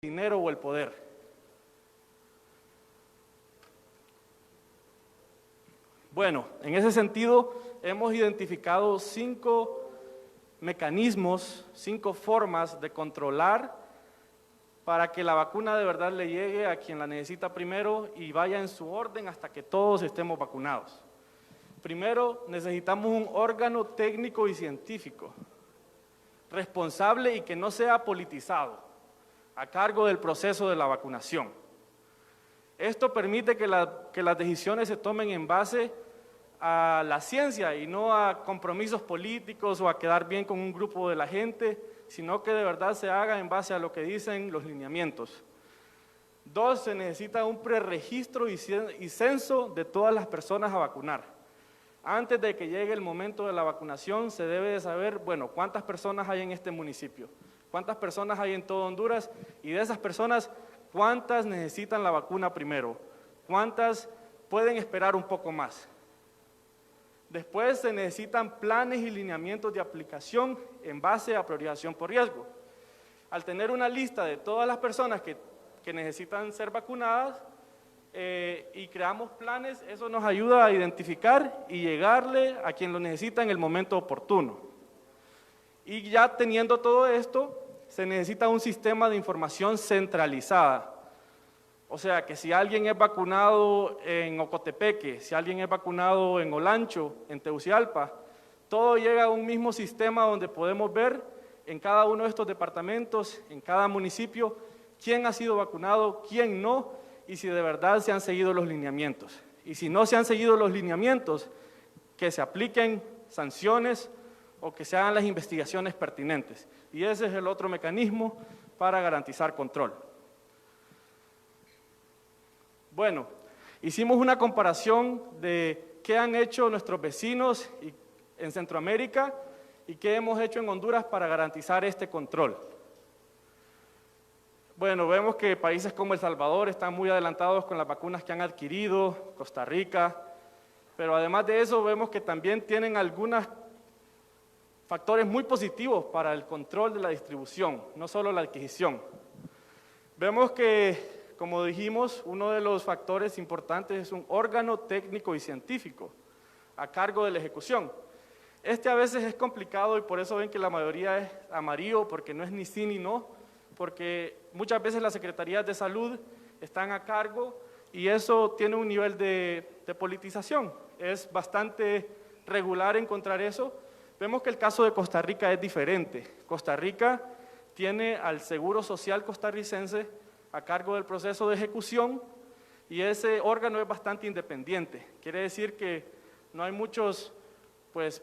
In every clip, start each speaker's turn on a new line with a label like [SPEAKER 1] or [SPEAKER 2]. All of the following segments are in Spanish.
[SPEAKER 1] dinero o el poder. Bueno, en ese sentido hemos identificado 5 mecanismos, 5 formas de controlar para que la vacuna de verdad le llegue a quien la necesita primero y vaya en su orden hasta que todos estemos vacunados. Primero, necesitamos un órgano técnico y científico, responsable y que no sea politizado, a cargo del proceso de la vacunación. Esto permite que las decisiones se tomen en base a la ciencia y no a compromisos políticos o a quedar bien con un grupo de la gente, sino que de verdad se haga en base a lo que dicen los lineamientos. 2, se necesita un preregistro y censo de todas las personas a vacunar. Antes de que llegue el momento de la vacunación, se debe de saber, bueno, cuántas personas hay en este municipio, cuántas personas hay en todo Honduras, y de esas personas, cuántas necesitan la vacuna primero, cuántas pueden esperar un poco más. Después se necesitan planes y lineamientos de aplicación en base a priorización por riesgo. Al tener una lista de todas las personas que necesitan ser vacunadas, y creamos planes, eso nos ayuda a identificar y llegarle a quien lo necesita en el momento oportuno. Y ya teniendo todo esto, se necesita un sistema de información centralizada. O sea, que si alguien es vacunado en Ocotepeque, si alguien es vacunado en Olancho, en Tegucigalpa, todo llega a un mismo sistema donde podemos ver en cada uno de estos departamentos, en cada municipio, quién ha sido vacunado, quién no, y si de verdad se han seguido los lineamientos. Y si no se han seguido los lineamientos, que se apliquen sanciones o que se hagan las investigaciones pertinentes. Y ese es el otro mecanismo para garantizar control. Bueno, hicimos una comparación de qué han hecho nuestros vecinos en Centroamérica y qué hemos hecho en Honduras para garantizar este control. Bueno, vemos que países como El Salvador están muy adelantados con las vacunas que han adquirido, Costa Rica, pero además de eso vemos que también tienen algunos factores muy positivos para el control de la distribución, no solo la adquisición. Vemos que, como dijimos, uno de los factores importantes es un órgano técnico y científico a cargo de la ejecución. Este a veces es complicado y por eso ven que la mayoría es amarillo, porque no es ni sí ni no, porque muchas veces las secretarías de salud están a cargo y eso tiene un nivel de politización. Es bastante regular encontrar eso. Vemos que el caso de Costa Rica es diferente. Costa Rica tiene al Seguro Social costarricense a cargo del proceso de ejecución y ese órgano es bastante independiente. Quiere decir que no hay muchos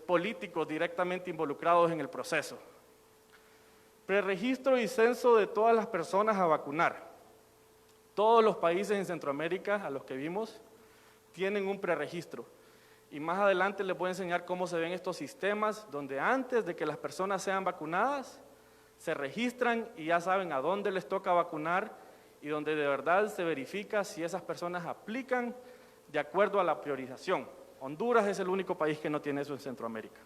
[SPEAKER 1] políticos directamente involucrados en el proceso. Preregistro y censo de todas las personas a vacunar. Todos los países en Centroamérica, a los que vimos, tienen un preregistro. Y más adelante les voy a enseñar cómo se ven estos sistemas, donde antes de que las personas sean vacunadas, se registran y ya saben a dónde les toca vacunar y donde de verdad se verifica si esas personas aplican de acuerdo a la priorización. Honduras es el único país que no tiene eso en Centroamérica.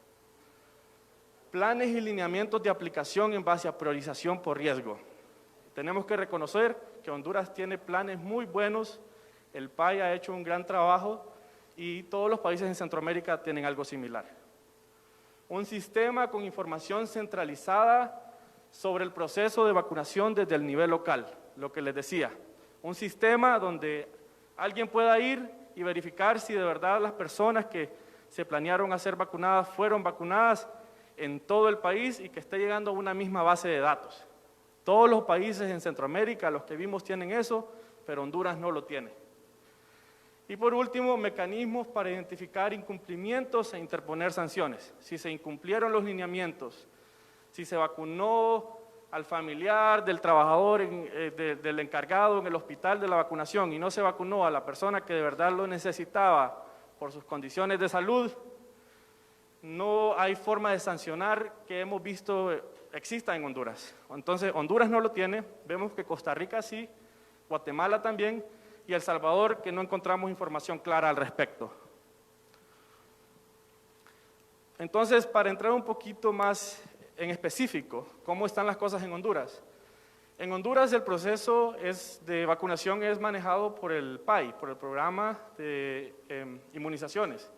[SPEAKER 1] Planes y lineamientos de aplicación en base a priorización por riesgo. Tenemos que reconocer que Honduras tiene planes muy buenos, el PAI ha hecho un gran trabajo y todos los países en Centroamérica tienen algo similar. Un sistema con información centralizada sobre el proceso de vacunación desde el nivel local, lo que les decía. Un sistema donde alguien pueda ir y verificar si de verdad las personas que se planearon a ser vacunadas fueron vacunadas en todo el país y que esté llegando a una misma base de datos. Todos los países en Centroamérica, los que vimos, tienen eso, pero Honduras no lo tiene. Y por último, mecanismos para identificar incumplimientos e interponer sanciones. Si se incumplieron los lineamientos, si se vacunó al familiar del trabajador, del encargado en el hospital de la vacunación y no se vacunó a la persona que de verdad lo necesitaba por sus condiciones de salud, no hay forma de sancionar que hemos visto exista en Honduras. Entonces, Honduras no lo tiene, vemos que Costa Rica sí, Guatemala también, y El Salvador, que no encontramos información clara al respecto. Entonces, para entrar un poquito más en específico, ¿cómo están las cosas en Honduras? En Honduras el proceso de vacunación es manejado por el PAI, por el Programa de Inmunizaciones,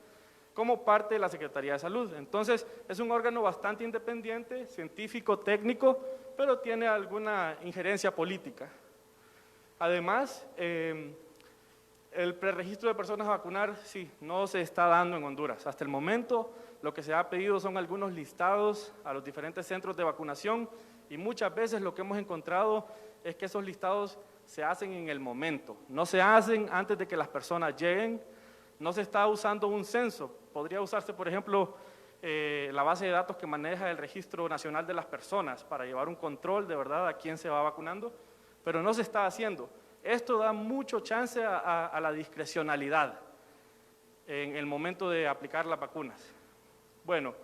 [SPEAKER 1] como parte de la Secretaría de Salud. Entonces, es un órgano bastante independiente, científico, técnico, pero tiene alguna injerencia política. Además, el preregistro de personas a vacunar, sí, no se está dando en Honduras. Hasta el momento, lo que se ha pedido son algunos listados a los diferentes centros de vacunación y muchas veces lo que hemos encontrado es que esos listados se hacen en el momento, no se hacen antes de que las personas lleguen, no se está usando un censo. Podría usarse, por ejemplo, la base de datos que maneja el Registro Nacional de las Personas para llevar un control de verdad a quién se va vacunando, pero no se está haciendo. Esto da mucho chance a la discrecionalidad en el momento de aplicar las vacunas. Bueno,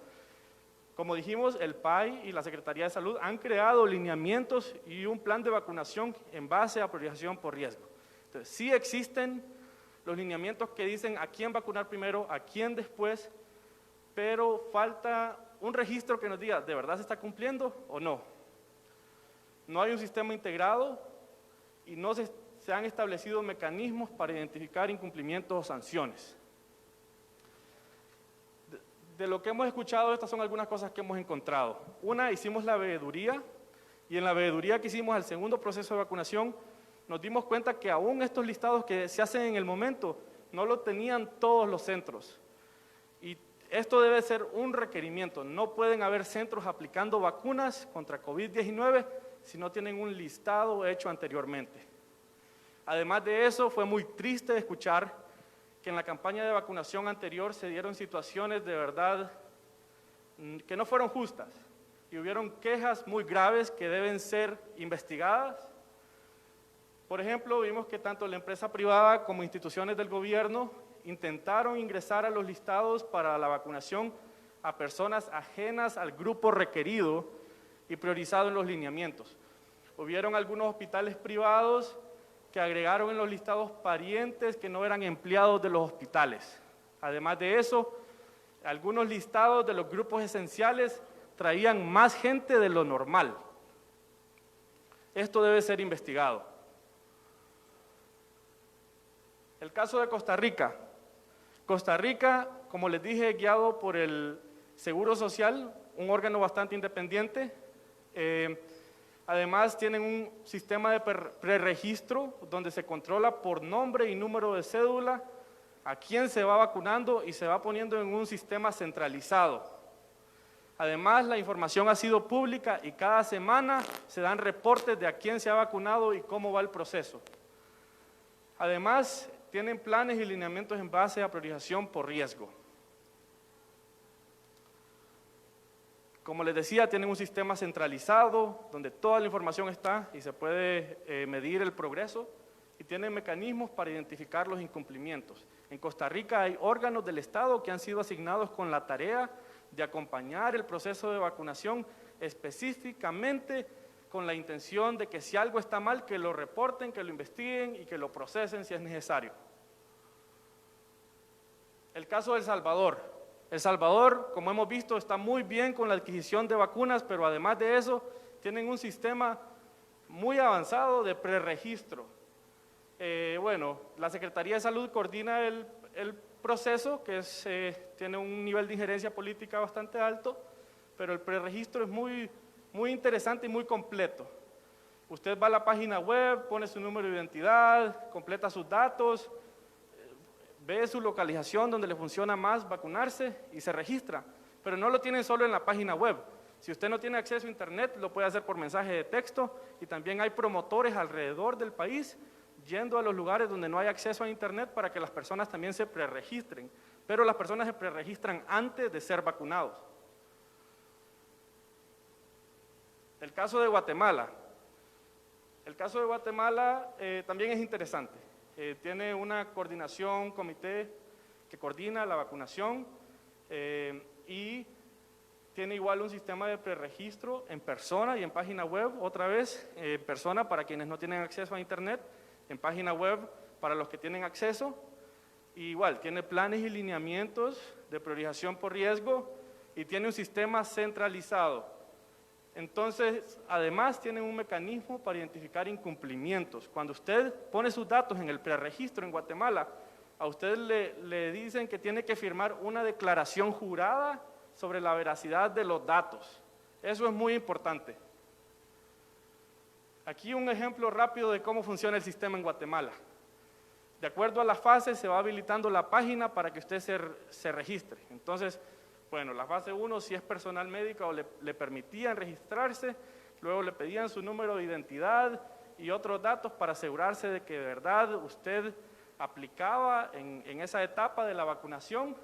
[SPEAKER 1] como dijimos, el PAI y la Secretaría de Salud han creado lineamientos y un plan de vacunación en base a priorización por riesgo. Entonces, sí existen los lineamientos que dicen a quién vacunar primero, a quién después, pero falta un registro que nos diga, ¿de verdad se está cumpliendo o no? No hay un sistema integrado y no se han establecido mecanismos para identificar incumplimientos o sanciones. De lo que hemos escuchado, estas son algunas cosas que hemos encontrado. Una, hicimos la veeduría, y en la veeduría que hicimos al segundo proceso de vacunación, nos dimos cuenta que aún estos listados que se hacen en el momento, no lo tenían todos los centros. Y esto debe ser un requerimiento. No pueden haber centros aplicando vacunas contra COVID-19 si no tienen un listado hecho anteriormente. Además de eso, fue muy triste escuchar que en la campaña de vacunación anterior se dieron situaciones de verdad que no fueron justas y hubieron quejas muy graves que deben ser investigadas. Por ejemplo, vimos que tanto la empresa privada como instituciones del gobierno intentaron ingresar a los listados para la vacunación a personas ajenas al grupo requerido y priorizado en los lineamientos. Hubieron algunos hospitales privados que agregaron en los listados parientes que no eran empleados de los hospitales. Además de eso, algunos listados de los grupos esenciales traían más gente de lo normal. Esto debe ser investigado. El caso de Costa Rica. Costa Rica, como les dije, guiado por el Seguro Social, un órgano bastante independiente. Además, tienen un sistema de preregistro donde se controla por nombre y número de cédula a quién se va vacunando y se va poniendo en un sistema centralizado. Además, la información ha sido pública y cada semana se dan reportes de a quién se ha vacunado y cómo va el proceso. Además, tienen planes y lineamientos en base a priorización por riesgo. Como les decía, tienen un sistema centralizado donde toda la información está y se puede medir el progreso y tienen mecanismos para identificar los incumplimientos. En Costa Rica hay órganos del Estado que han sido asignados con la tarea de acompañar el proceso de vacunación específicamente con la intención de que si algo está mal, que lo reporten, que lo investiguen y que lo procesen si es necesario. El caso de El Salvador. El Salvador, como hemos visto, está muy bien con la adquisición de vacunas, pero además de eso, tienen un sistema muy avanzado de preregistro. Bueno, la Secretaría de Salud coordina el proceso, que tiene un nivel de injerencia política bastante alto, pero el preregistro es muy interesante y muy completo. Usted va a la página web, pone su número de identidad, completa sus datos, ve su localización donde le funciona más vacunarse y se registra, pero no lo tienen solo en la página web. Si usted no tiene acceso a internet, lo puede hacer por mensaje de texto y también hay promotores alrededor del país yendo a los lugares donde no hay acceso a internet para que las personas también se preregistren, pero las personas se preregistran antes de ser vacunados. El caso de Guatemala. El caso de Guatemala también es interesante. Tiene una coordinación, comité que coordina la vacunación y tiene igual un sistema de preregistro en persona y en página web, otra vez en persona para quienes no tienen acceso a internet, en página web para los que tienen acceso, y igual tiene planes y lineamientos de priorización por riesgo y tiene un sistema centralizado. Entonces, además tienen un mecanismo para identificar incumplimientos. Cuando usted pone sus datos en el preregistro en Guatemala, a usted le dicen que tiene que firmar una declaración jurada sobre la veracidad de los datos. Eso es muy importante. Aquí un ejemplo rápido de cómo funciona el sistema en Guatemala. De acuerdo a la fase se va habilitando la página para que usted se registre. Entonces, bueno, la fase 1, si es personal médico, le permitían registrarse, luego le pedían su número de identidad y otros datos para asegurarse de que de verdad usted aplicaba en esa etapa de la vacunación.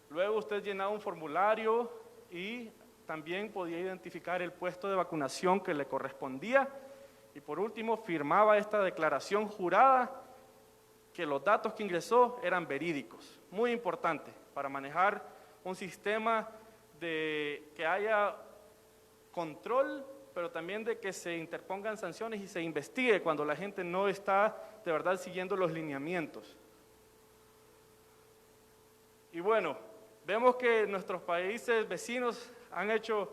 [SPEAKER 1] Luego usted llenaba un formulario y también podía identificar el puesto de vacunación que le correspondía. Y por último, firmaba esta declaración jurada que los datos que ingresó eran verídicos. Muy importante para manejar un sistema de que haya control, pero también de que se interpongan sanciones y se investigue cuando la gente no está de verdad siguiendo los lineamientos. Y bueno, vemos que nuestros países vecinos han hecho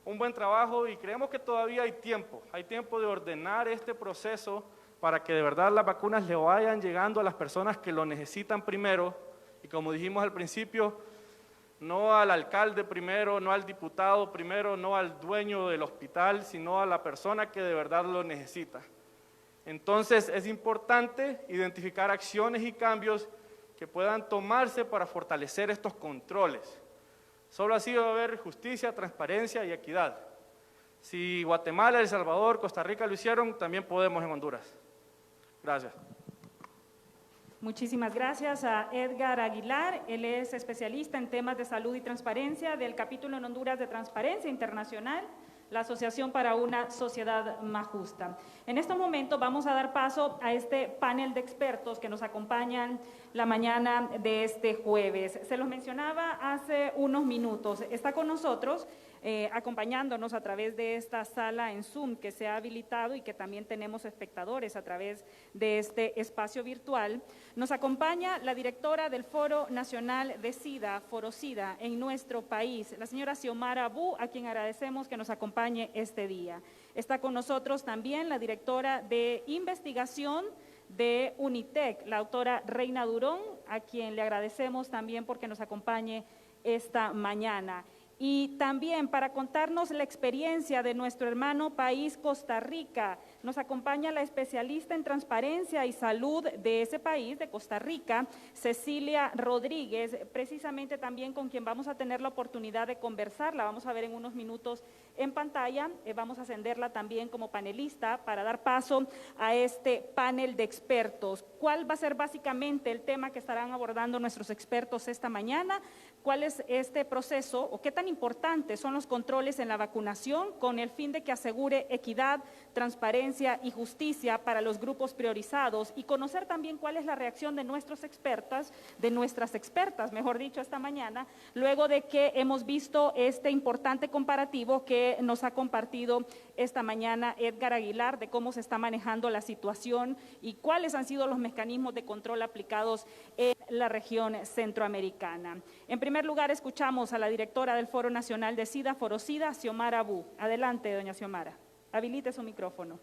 [SPEAKER 1] un buen trabajo y creemos que todavía hay tiempo de ordenar este proceso para que de verdad las vacunas le vayan llegando a las personas que lo necesitan primero, y como dijimos al principio, no al alcalde primero, no al diputado primero, no al dueño del hospital, sino a la persona que de verdad lo necesita. Entonces es importante identificar acciones y cambios que puedan tomarse para fortalecer estos controles. Solo así va a haber justicia, transparencia y equidad. Si Guatemala, El Salvador, Costa Rica lo hicieron, también podemos en Honduras. Gracias.
[SPEAKER 2] Muchísimas gracias a Edgar Aguilar. Él es especialista en temas de salud y transparencia del capítulo en Honduras de Transparencia Internacional, la Asociación para una Sociedad Más Justa. En estos momentos vamos a dar paso a este panel de expertos que nos acompañan la mañana de este jueves. Se los mencionaba hace unos minutos. Está con nosotros, acompañándonos a través de esta sala en Zoom que se ha habilitado y que también tenemos espectadores a través de este espacio virtual. Nos acompaña la directora del Foro Nacional de SIDA, ForoSIDA, en nuestro país, la señora Xiomara Bu, a quien agradecemos que nos acompañe este día. Está con nosotros también la directora de investigación de UNITEC, la doctora Reina Durón, a quien le agradecemos también porque nos acompañe esta mañana. Y también para contarnos la experiencia de nuestro hermano país Costa Rica, nos acompaña la especialista en transparencia y salud de ese país, de Costa Rica, Cecilia Rodríguez, precisamente también con quien vamos a tener la oportunidad de conversar, la vamos a ver en unos minutos en pantalla, vamos a ascenderla también como panelista para dar paso a este panel de expertos. ¿Cuál va a ser básicamente el tema que estarán abordando nuestros expertos esta mañana? ¿Cuál es este proceso o qué tan importantes son los controles en la vacunación con el fin de que asegure equidad, transparencia y justicia para los grupos priorizados, y conocer también cuál es la reacción de nuestras expertas, mejor dicho, esta mañana, luego de que hemos visto este importante comparativo que nos ha compartido esta mañana Edgar Aguilar de cómo se está manejando la situación y cuáles han sido los mecanismos de control aplicados en la región centroamericana. En primer lugar, escuchamos a la directora del Foro Nacional de SIDA, ForoSIDA, Xiomara Bu. Adelante, doña Xiomara. Habilite su micrófono.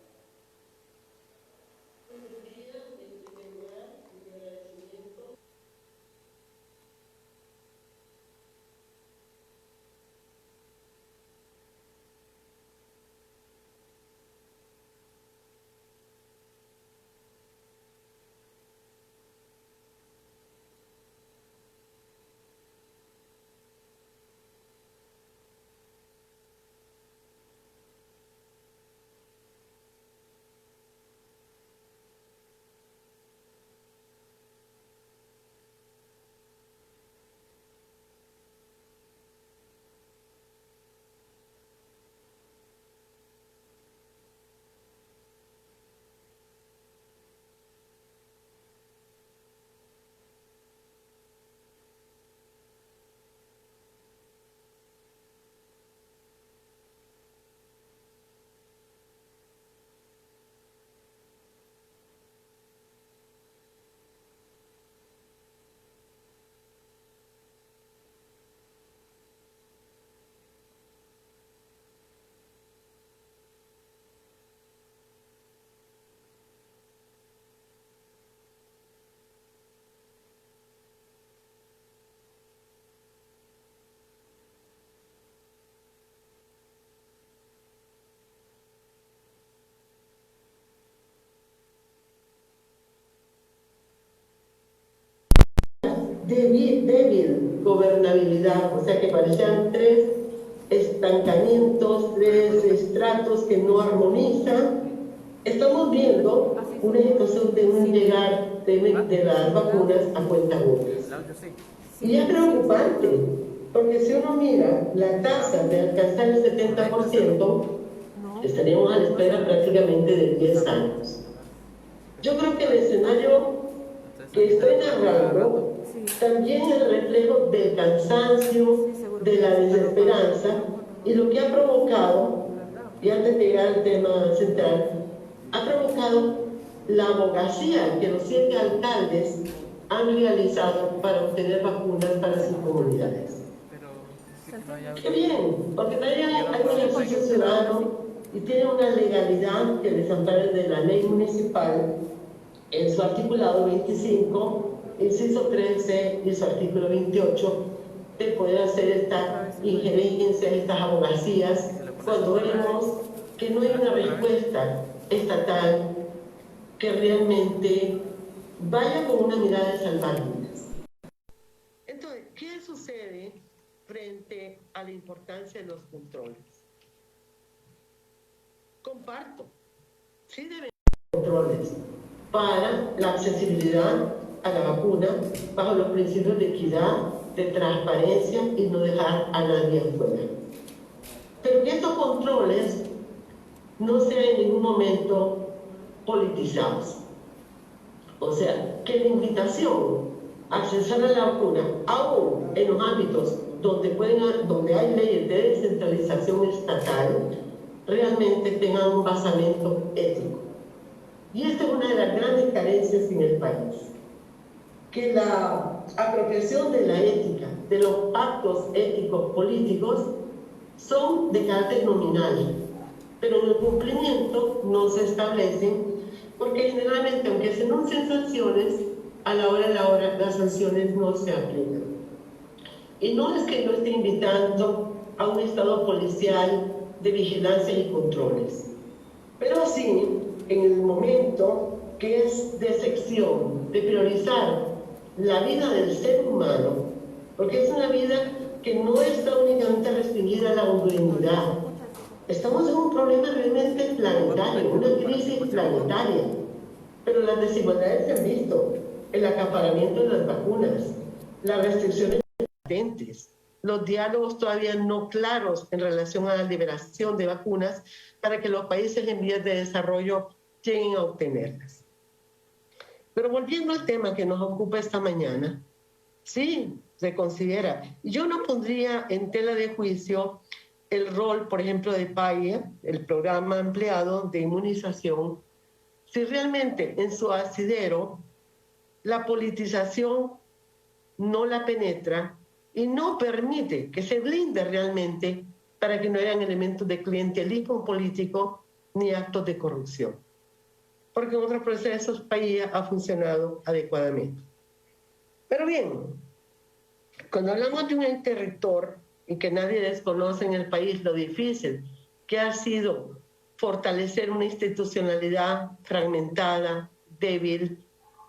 [SPEAKER 3] débil gobernabilidad, o sea que parecían tres estancamientos, tres estratos que no armonizan. Estamos viendo una situación de un llegar de las vacunas a cuentagotas. Y es preocupante, porque si uno mira la tasa de alcanzar el 70%, estaríamos a la espera prácticamente de 10 años. Yo creo que el escenario que estoy narrando también es el reflejo del cansancio, de la desesperanza, y lo que ha provocado, y antes de llegar al tema central, ha provocado la abogacía que los 7 alcaldes han realizado para obtener vacunas para sus comunidades. Qué bien, porque también hay un ejercicio ciudadano y tiene una legalidad que les ampara de la ley municipal en su articulado 25, inciso 13 y su artículo 28, de poder hacer esta injerencia, estas abogacías, cuando vemos que no hay una respuesta estatal que realmente vaya con una mirada de salvar vidas. Entonces, ¿qué sucede frente a la importancia de los controles? Comparto, sí deben haber controles para la accesibilidad a la vacuna bajo los principios de equidad, de transparencia y no dejar a nadie afuera. Pero que estos controles no sean en ningún momento politizados. O sea, que la invitación a accesar a la vacuna, aún en los ámbitos donde hay leyes de descentralización estatal, realmente tengan un basamento ético. Y esta es una de las grandes carencias en el país, que la apropiación de la ética, de los actos éticos políticos, son de carácter nominal, pero en el cumplimiento no se establecen, porque generalmente, aunque se anuncien sanciones, a la hora de la hora las sanciones no se aplican. Y no es que yo esté invitando a un estado policial de vigilancia y controles, pero sí, en el momento que es de sección, de priorizar la vida del ser humano, porque es una vida que no está únicamente restringida a la homogeneidad. Estamos en un problema realmente planetario, una crisis planetaria, pero las desigualdades se han visto, el acaparamiento de las vacunas, las restricciones patentes, los diálogos todavía no claros en relación a la liberación de vacunas para que los países en vías de desarrollo lleguen a obtenerlas. Pero volviendo al tema que nos ocupa esta mañana, sí, se considera. Yo no pondría en tela de juicio el rol, por ejemplo, de PAIA, el programa empleado de inmunización, si realmente en su asidero la politización no la penetra y no permite que se blinde realmente para que no hayan elementos de clientelismo político ni actos de corrupción. Porque en otros procesos PAIA ha funcionado adecuadamente. Pero bien, cuando hablamos de un ente rector y que nadie desconoce en el país lo difícil que ha sido fortalecer una institucionalidad fragmentada, débil,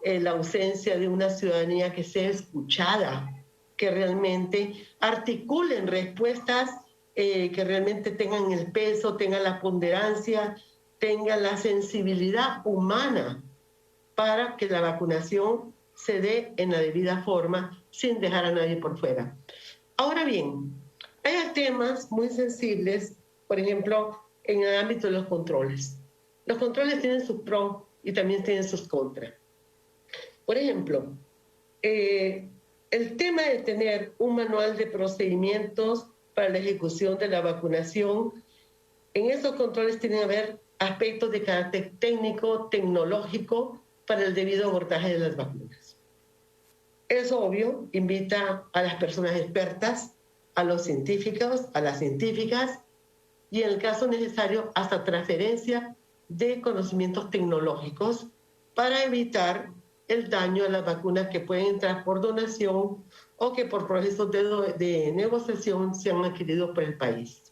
[SPEAKER 3] la ausencia de una ciudadanía que sea escuchada, que realmente articulen respuestas que realmente tengan el peso, tengan la ponderancia, tengan la sensibilidad humana para que la vacunación se dé en la debida forma sin dejar a nadie por fuera. Ahora bien, hay temas muy sensibles, por ejemplo, en el ámbito de los controles. Los controles tienen sus pros y también tienen sus contras. Por ejemplo, el tema de tener un manual de procedimientos para la ejecución de la vacunación, en esos controles tienen que haber aspectos de carácter técnico, tecnológico, para el debido abordaje de las vacunas. Es obvio, invita a las personas expertas, a los científicos, a las científicas, y en el caso necesario, hasta transferencia de conocimientos tecnológicos para evitar el daño a las vacunas que pueden entrar por donación o que por procesos de negociación se han adquirido por el país.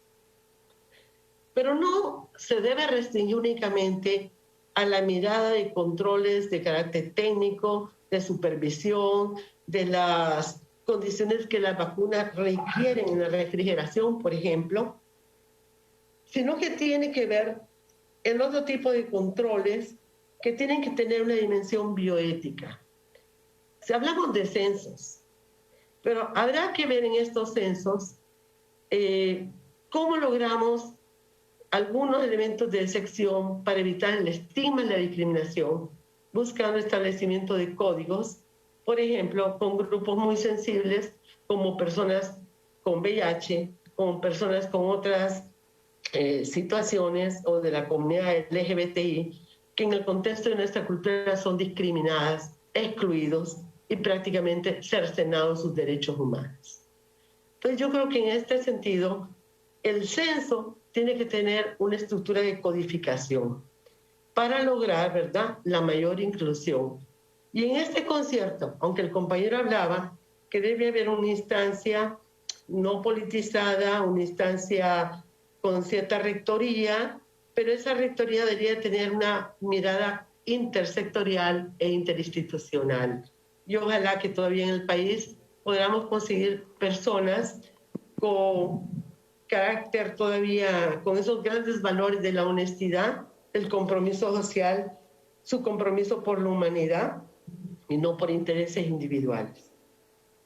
[SPEAKER 3] Pero no se debe restringir únicamente a la mirada de controles de carácter técnico, de supervisión, de las condiciones que las vacunas requieren en la refrigeración, por ejemplo, sino que tiene que ver en otro tipo de controles que tienen que tener una dimensión bioética. Si hablamos de censos, pero habrá que ver en estos censos cómo logramos algunos elementos de sección para evitar el estigma y la discriminación, buscando establecimiento de códigos, por ejemplo, con grupos muy sensibles como personas con VIH, con personas con otras situaciones o de la comunidad LGBTI, que en el contexto de nuestra cultura son discriminadas, excluidos y prácticamente cercenados sus derechos humanos. Entonces yo creo que en este sentido el censo tiene que tener una estructura de codificación para lograr, ¿verdad?, la mayor inclusión. Y en este concierto, aunque el compañero hablaba que debe haber una instancia no politizada, una instancia con cierta rectoría, pero esa rectoría debería tener una mirada intersectorial e interinstitucional. Y ojalá que todavía en el país podamos conseguir personas con carácter todavía, con esos grandes valores de la honestidad, el compromiso social, su compromiso por la humanidad y no por intereses individuales.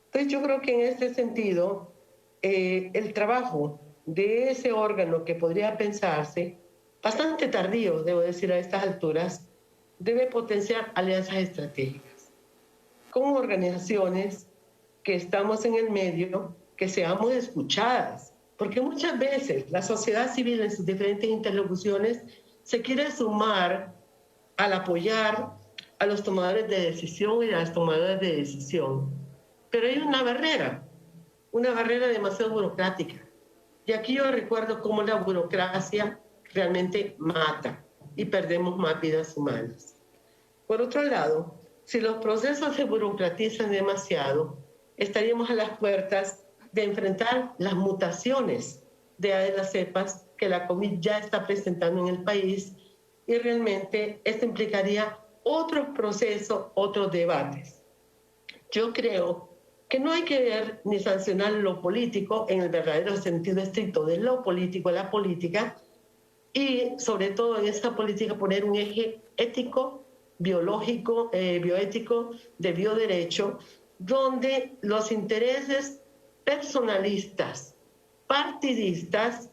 [SPEAKER 3] Entonces yo creo que en este sentido, el trabajo de ese órgano que podría pensarse, bastante tardío, debo decir a estas alturas, debe potenciar alianzas estratégicas con organizaciones que estamos en el medio, que seamos escuchadas, porque muchas veces la sociedad civil en sus diferentes interlocuciones se quiere sumar al apoyar a los tomadores de decisión y a las tomadoras de decisión. Pero hay una barrera demasiado burocrática. Y aquí yo recuerdo cómo la burocracia realmente mata y perdemos más vidas humanas. Por otro lado, si los procesos se burocratizan demasiado, estaríamos a las puertas de enfrentar las mutaciones de las cepas que la COVID ya está presentando en el país y realmente esto implicaría otros procesos, otros debates. Yo creo que no hay que ver ni sancionar lo político en el verdadero sentido estricto de lo político, la política, y sobre todo en esta política poner un eje ético, biológico, bioético, de bioderecho, donde los intereses personalistas, partidistas,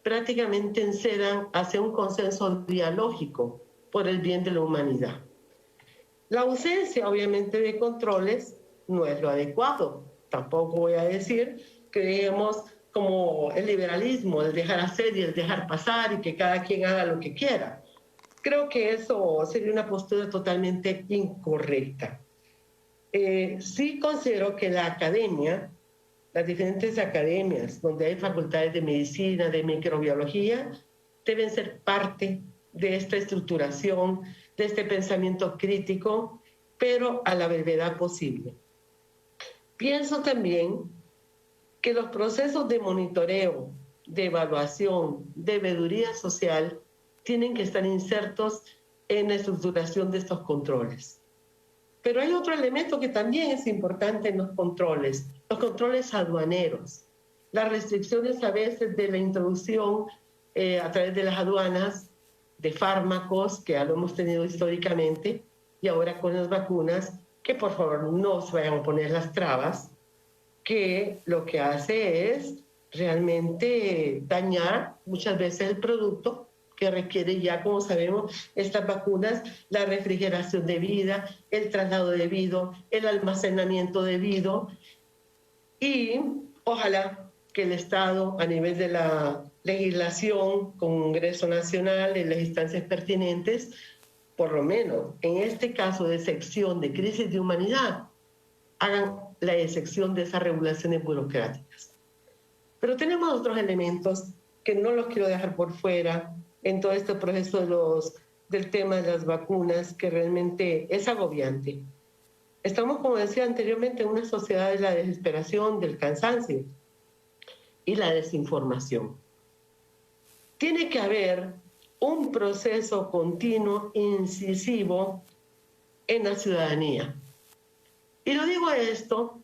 [SPEAKER 3] prácticamente cedan hacia un consenso dialógico por el bien de la humanidad. La ausencia, obviamente, de controles no es lo adecuado. Tampoco voy a decir que dejemos como el liberalismo, el dejar hacer y el dejar pasar y que cada quien haga lo que quiera. Creo que eso sería una postura totalmente incorrecta. Sí considero que la academia, las diferentes academias donde hay facultades de medicina, de microbiología, deben ser parte de esta estructuración, de este pensamiento crítico, pero a la brevedad posible. Pienso también que los procesos de monitoreo, de evaluación, de veeduría social, tienen que estar insertos en la estructuración de estos controles. Pero hay otro elemento que también es importante en los controles aduaneros, las restricciones a veces de la introducción a través de las aduanas de fármacos, que ya lo hemos tenido históricamente, y ahora con las vacunas, que por favor no se vayan a poner las trabas, que lo que hace es realmente dañar muchas veces el producto que requiere ya, como sabemos, estas vacunas, la refrigeración debida, el traslado debido, el almacenamiento debido, y ojalá que el Estado, a nivel de la legislación, Congreso Nacional, en las instancias pertinentes, por lo menos en este caso de sección de crisis de humanidad, hagan la excepción de esas regulaciones burocráticas. Pero tenemos otros elementos que no los quiero dejar por fuera en todo este proceso del tema de las vacunas, que realmente es agobiante. Estamos, como decía anteriormente, en una sociedad de la desesperación, del cansancio y la desinformación. Tiene que haber un proceso continuo, incisivo en la ciudadanía. Y lo digo esto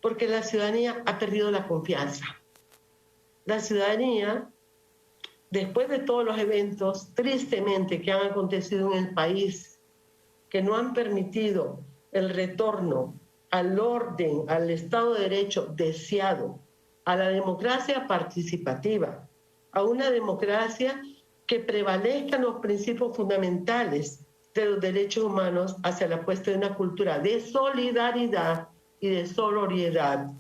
[SPEAKER 3] porque la ciudadanía ha perdido la confianza. La ciudadanía, después de todos los eventos, tristemente, que han acontecido en el país, que no han permitido el retorno al orden, al Estado de Derecho deseado, a la democracia participativa, a una democracia que prevalezcan los principios fundamentales de los derechos humanos hacia la puesta de una cultura de solidaridad y de sororidad.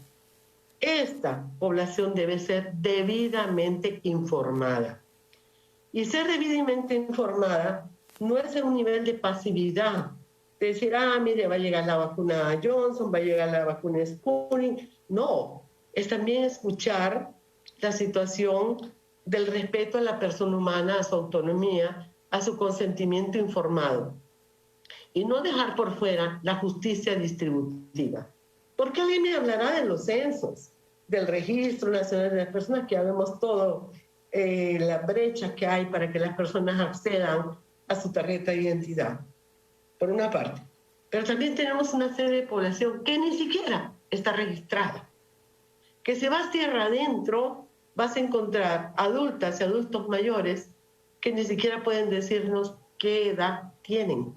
[SPEAKER 3] Esta población debe ser debidamente informada. Y ser debidamente informada no es en un nivel de pasividad, de decir, mire, va a llegar la vacuna Johnson, va a llegar la vacuna Sputnik. No, es también escuchar la situación del respeto a la persona humana, a su autonomía, a su consentimiento informado. Y no dejar por fuera la justicia distributiva. Porque alguien me hablará de los censos, del registro nacional de las personas, que ya vemos todo, la brecha que hay para que las personas accedan a su tarjeta de identidad, por una parte. Pero también tenemos una serie de población que ni siquiera está registrada. Que si vas tierra adentro, vas a encontrar adultas y adultos mayores que ni siquiera pueden decirnos qué edad tienen,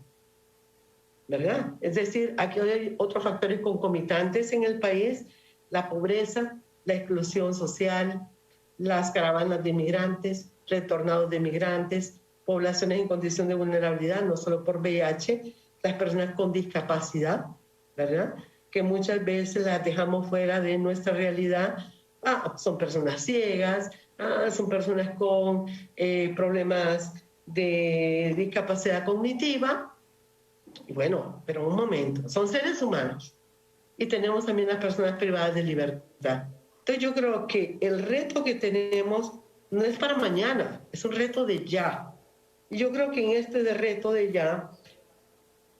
[SPEAKER 3] ¿verdad? Es decir, aquí hay otros factores concomitantes en el país: la pobreza, la exclusión social, las caravanas de migrantes, retornados de migrantes, poblaciones en condición de vulnerabilidad, no solo por VIH, las personas con discapacidad, ¿verdad?, que muchas veces las dejamos fuera de nuestra realidad. Son personas ciegas, son personas con problemas de discapacidad cognitiva. Y bueno, pero un momento, son seres humanos. Y tenemos también las personas privadas de libertad. Entonces yo creo que el reto que tenemos no es para mañana, es un reto de ya. Y yo creo que en este de reto de ya,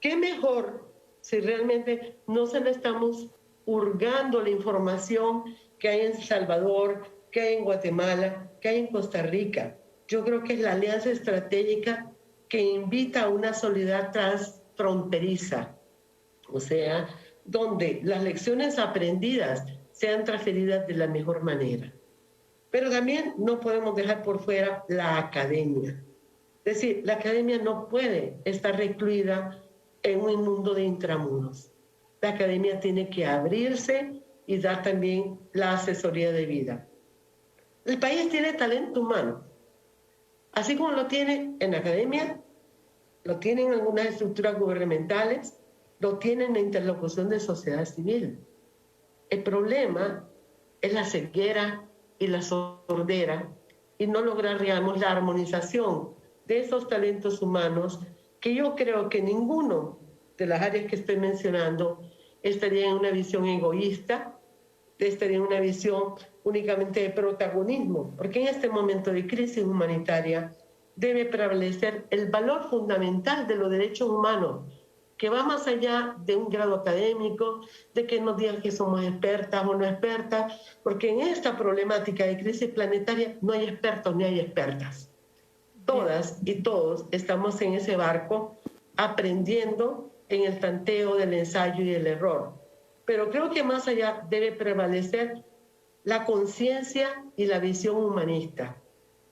[SPEAKER 3] ¿qué mejor si realmente no se le estamos hurgando la información que hay en El Salvador, que hay en Guatemala, que hay en Costa Rica? Yo creo que es la alianza estratégica que invita a una solidaridad transfronteriza, o sea, donde las lecciones aprendidas sean transferidas de la mejor manera. Pero también no podemos dejar por fuera la academia. Es decir, la academia no puede estar recluida en un mundo de intramuros. La academia tiene que abrirse y dar también la asesoría de vida. El país tiene talento humano, así como lo tiene en la academia, lo tienen en algunas estructuras gubernamentales, lo tienen en la interlocución de sociedad civil. El problema es la ceguera y la sordera, y no lograr, digamos, la armonización de esos talentos humanos, que yo creo que ninguno de las áreas que estoy mencionando estaría en una visión egoísta, estaría en una visión únicamente de protagonismo, porque en este momento de crisis humanitaria debe prevalecer el valor fundamental de los derechos humanos, que va más allá de un grado académico, de que nos digan que somos expertas o no expertas, porque en esta problemática de crisis planetaria no hay expertos ni hay expertas. Todas y todos estamos en ese barco aprendiendo en el tanteo del ensayo y el error. Pero creo que más allá debe prevalecer la conciencia y la visión humanista.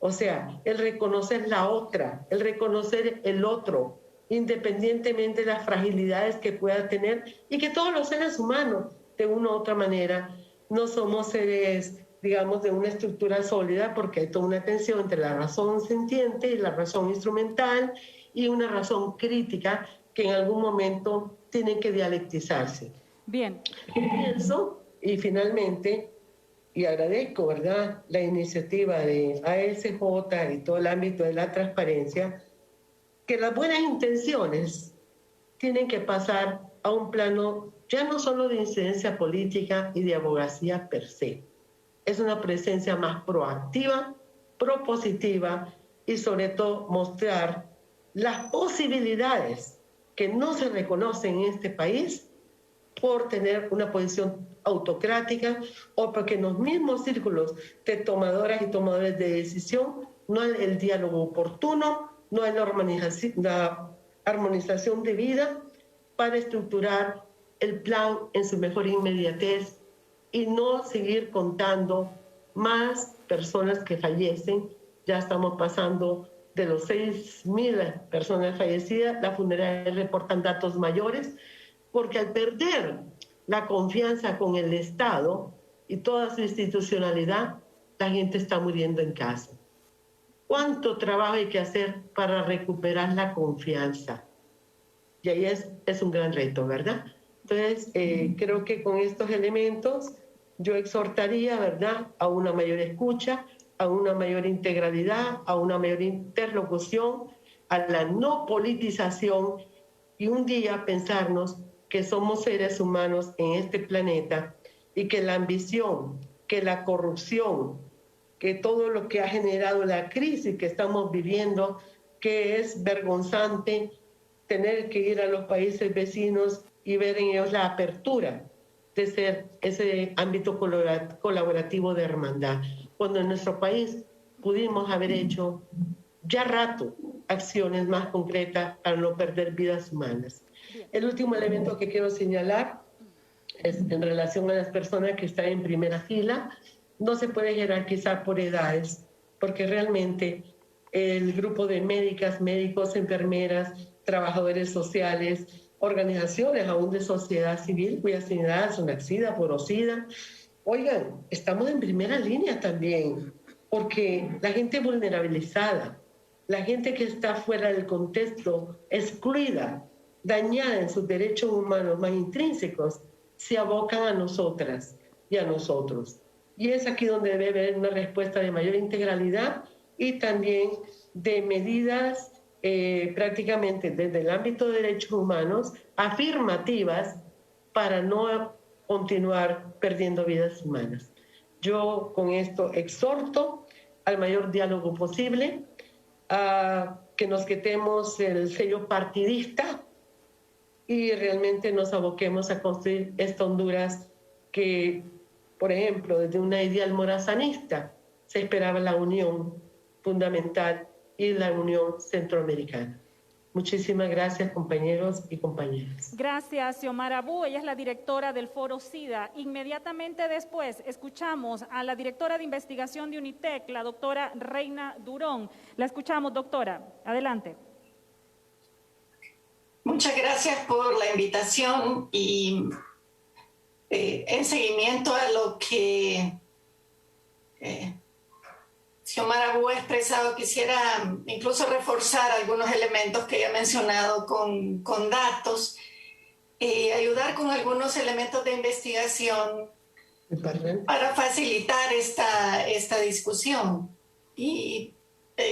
[SPEAKER 3] O sea, el reconocer la otra, el reconocer el otro, independientemente de las fragilidades que pueda tener, y que todos los seres humanos, de una u otra manera, no somos seres, digamos, de una estructura sólida, porque hay toda una tensión entre la razón sintiente y la razón instrumental, y una razón crítica que en algún momento tienen que dialectizarse.
[SPEAKER 2] Bien.
[SPEAKER 3] Yo pienso, y finalmente, y agradezco, ¿verdad?, la iniciativa de ASJ y todo el ámbito de la transparencia, que las buenas intenciones tienen que pasar a un plano ya no solo de incidencia política y de abogacía per se. Es una presencia más proactiva, propositiva y sobre todo mostrar las posibilidades que no se reconocen en este país por tener una posición autocrática o porque en los mismos círculos de tomadoras y tomadores de decisión no hay el diálogo oportuno, no hay la armonización de vida para estructurar el plan en su mejor inmediatez y no seguir contando más personas que fallecen. Ya estamos pasando de los 6.000 personas fallecidas, las funerarias reportan datos mayores, porque al perder la confianza con el Estado y toda su institucionalidad, la gente está muriendo en casa. ¿Cuánto trabajo hay que hacer para recuperar la confianza? Y ahí es un gran reto, ¿verdad? Entonces, creo que con estos elementos yo exhortaría, ¿verdad?, a una mayor escucha, a una mayor integralidad, a una mayor interlocución, a la no politización y un día pensarnos que somos seres humanos en este planeta y que la ambición, que la corrupción, que todo lo que ha generado la crisis que estamos viviendo, que es vergonzante tener que ir a los países vecinos y ver en ellos la apertura de ser ese ámbito colaborativo de hermandad, cuando en nuestro país pudimos haber hecho ya rato acciones más concretas para no perder vidas humanas. El último elemento que quiero señalar es en relación a las personas que están en primera fila. No se puede jerarquizar por edades, porque realmente el grupo de médicas, médicos, enfermeras, trabajadores sociales, organizaciones aún de sociedad civil, cuya señalada son Axida, Porocida. Oigan, estamos en primera línea también, porque la gente vulnerabilizada, la gente que está fuera del contexto, excluida, dañada en sus derechos humanos más intrínsecos, se abocan a nosotras y a nosotros. Y es aquí donde debe haber una respuesta de mayor integralidad y también de medidas prácticamente desde el ámbito de derechos humanos afirmativas para no continuar perdiendo vidas humanas. Yo con esto exhorto al mayor diálogo posible, a que nos quitemos el sello partidista y realmente nos aboquemos a construir esta Honduras que, por ejemplo, desde una ideal morazanista se esperaba la unión fundamental y la unión centroamericana. Muchísimas gracias, compañeros y compañeras.
[SPEAKER 2] Gracias, Xiomara Abu. Ella es la directora del Foro SIDA. Inmediatamente después escuchamos a la directora de investigación de UNITEC, la doctora Reina Durón. La escuchamos, doctora. Adelante.
[SPEAKER 4] Muchas gracias por la invitación y en seguimiento a lo que Xiomara Abu ha expresado, quisiera incluso reforzar algunos elementos que ya he mencionado con datos, ayudar con algunos elementos de investigación para facilitar esta discusión. Y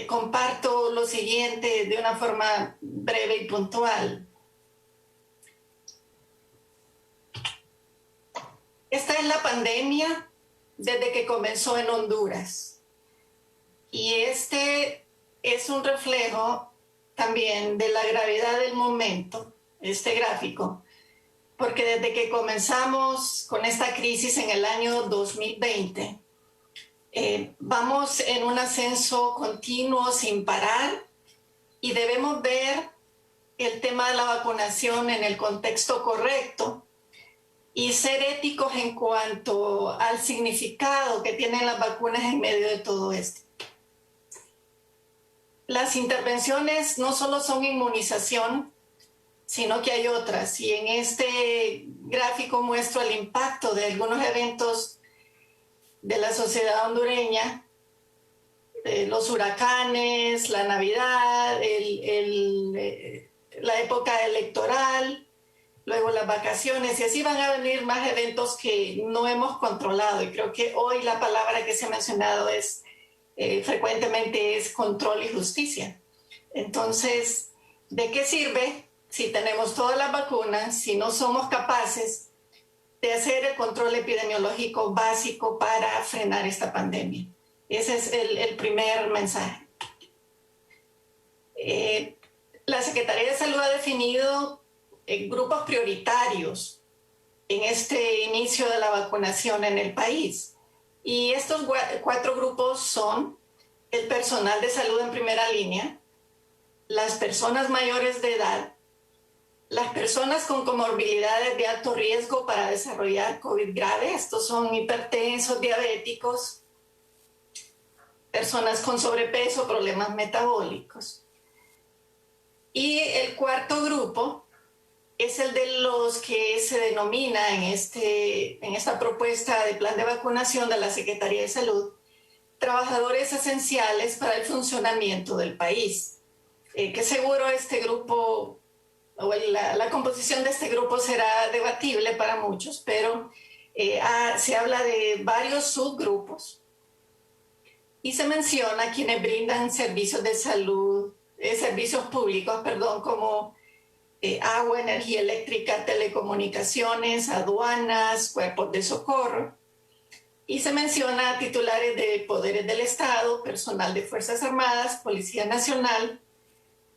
[SPEAKER 4] comparto lo siguiente de una forma breve y puntual. Esta es la pandemia desde que comenzó en Honduras. Y este es un reflejo también de la gravedad del momento, este gráfico, porque desde que comenzamos con esta crisis en el año 2020, vamos en un ascenso continuo sin parar y debemos ver el tema de la vacunación en el contexto correcto y ser éticos en cuanto al significado que tienen las vacunas en medio de todo esto. Las intervenciones no solo son inmunización, sino que hay otras. Y en este gráfico muestro el impacto de algunos eventos de la sociedad hondureña, los huracanes, la Navidad, la época electoral, luego las vacaciones, y así van a venir más eventos que no hemos controlado. Y creo que hoy la palabra que se ha mencionado frecuentemente es control y justicia. Entonces, ¿de qué sirve si tenemos todas las vacunas, si no somos capaces de hacer el control epidemiológico básico para frenar esta pandemia? Ese es el primer mensaje. La Secretaría de Salud ha definido grupos prioritarios en este inicio de la vacunación en el país. Y estos 4 grupos son el personal de salud en primera línea, las personas mayores de edad, las personas con comorbilidades de alto riesgo para desarrollar COVID grave. Estos son hipertensos, diabéticos, personas con sobrepeso, problemas metabólicos. Y el cuarto grupo es el de los que se denomina en esta propuesta de plan de vacunación de la Secretaría de Salud, trabajadores esenciales para el funcionamiento del país. Que seguro este grupo, o la composición de este grupo será debatible para muchos, pero se habla de varios subgrupos y se menciona quienes brindan servicios de salud, servicios públicos, como agua, energía eléctrica, telecomunicaciones, aduanas, cuerpos de socorro. Y se menciona titulares de poderes del Estado, personal de Fuerzas Armadas, Policía Nacional,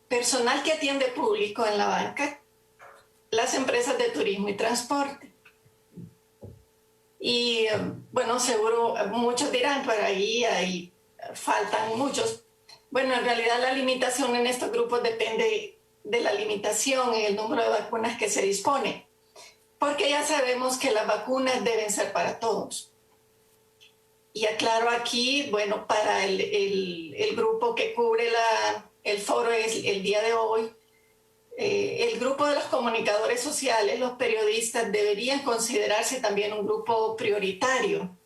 [SPEAKER 4] personal que atiende público en la banca, las empresas de turismo y transporte. Y bueno, seguro muchos dirán, por ahí faltan muchos. Bueno, en realidad la limitación en estos grupos depende de la limitación en el número de vacunas que se dispone, porque ya sabemos que las vacunas deben ser para todos. Y aclaro aquí, bueno, para el grupo que cubre el foro el día de hoy, el grupo de los comunicadores sociales, los periodistas, deberían considerarse también un grupo prioritario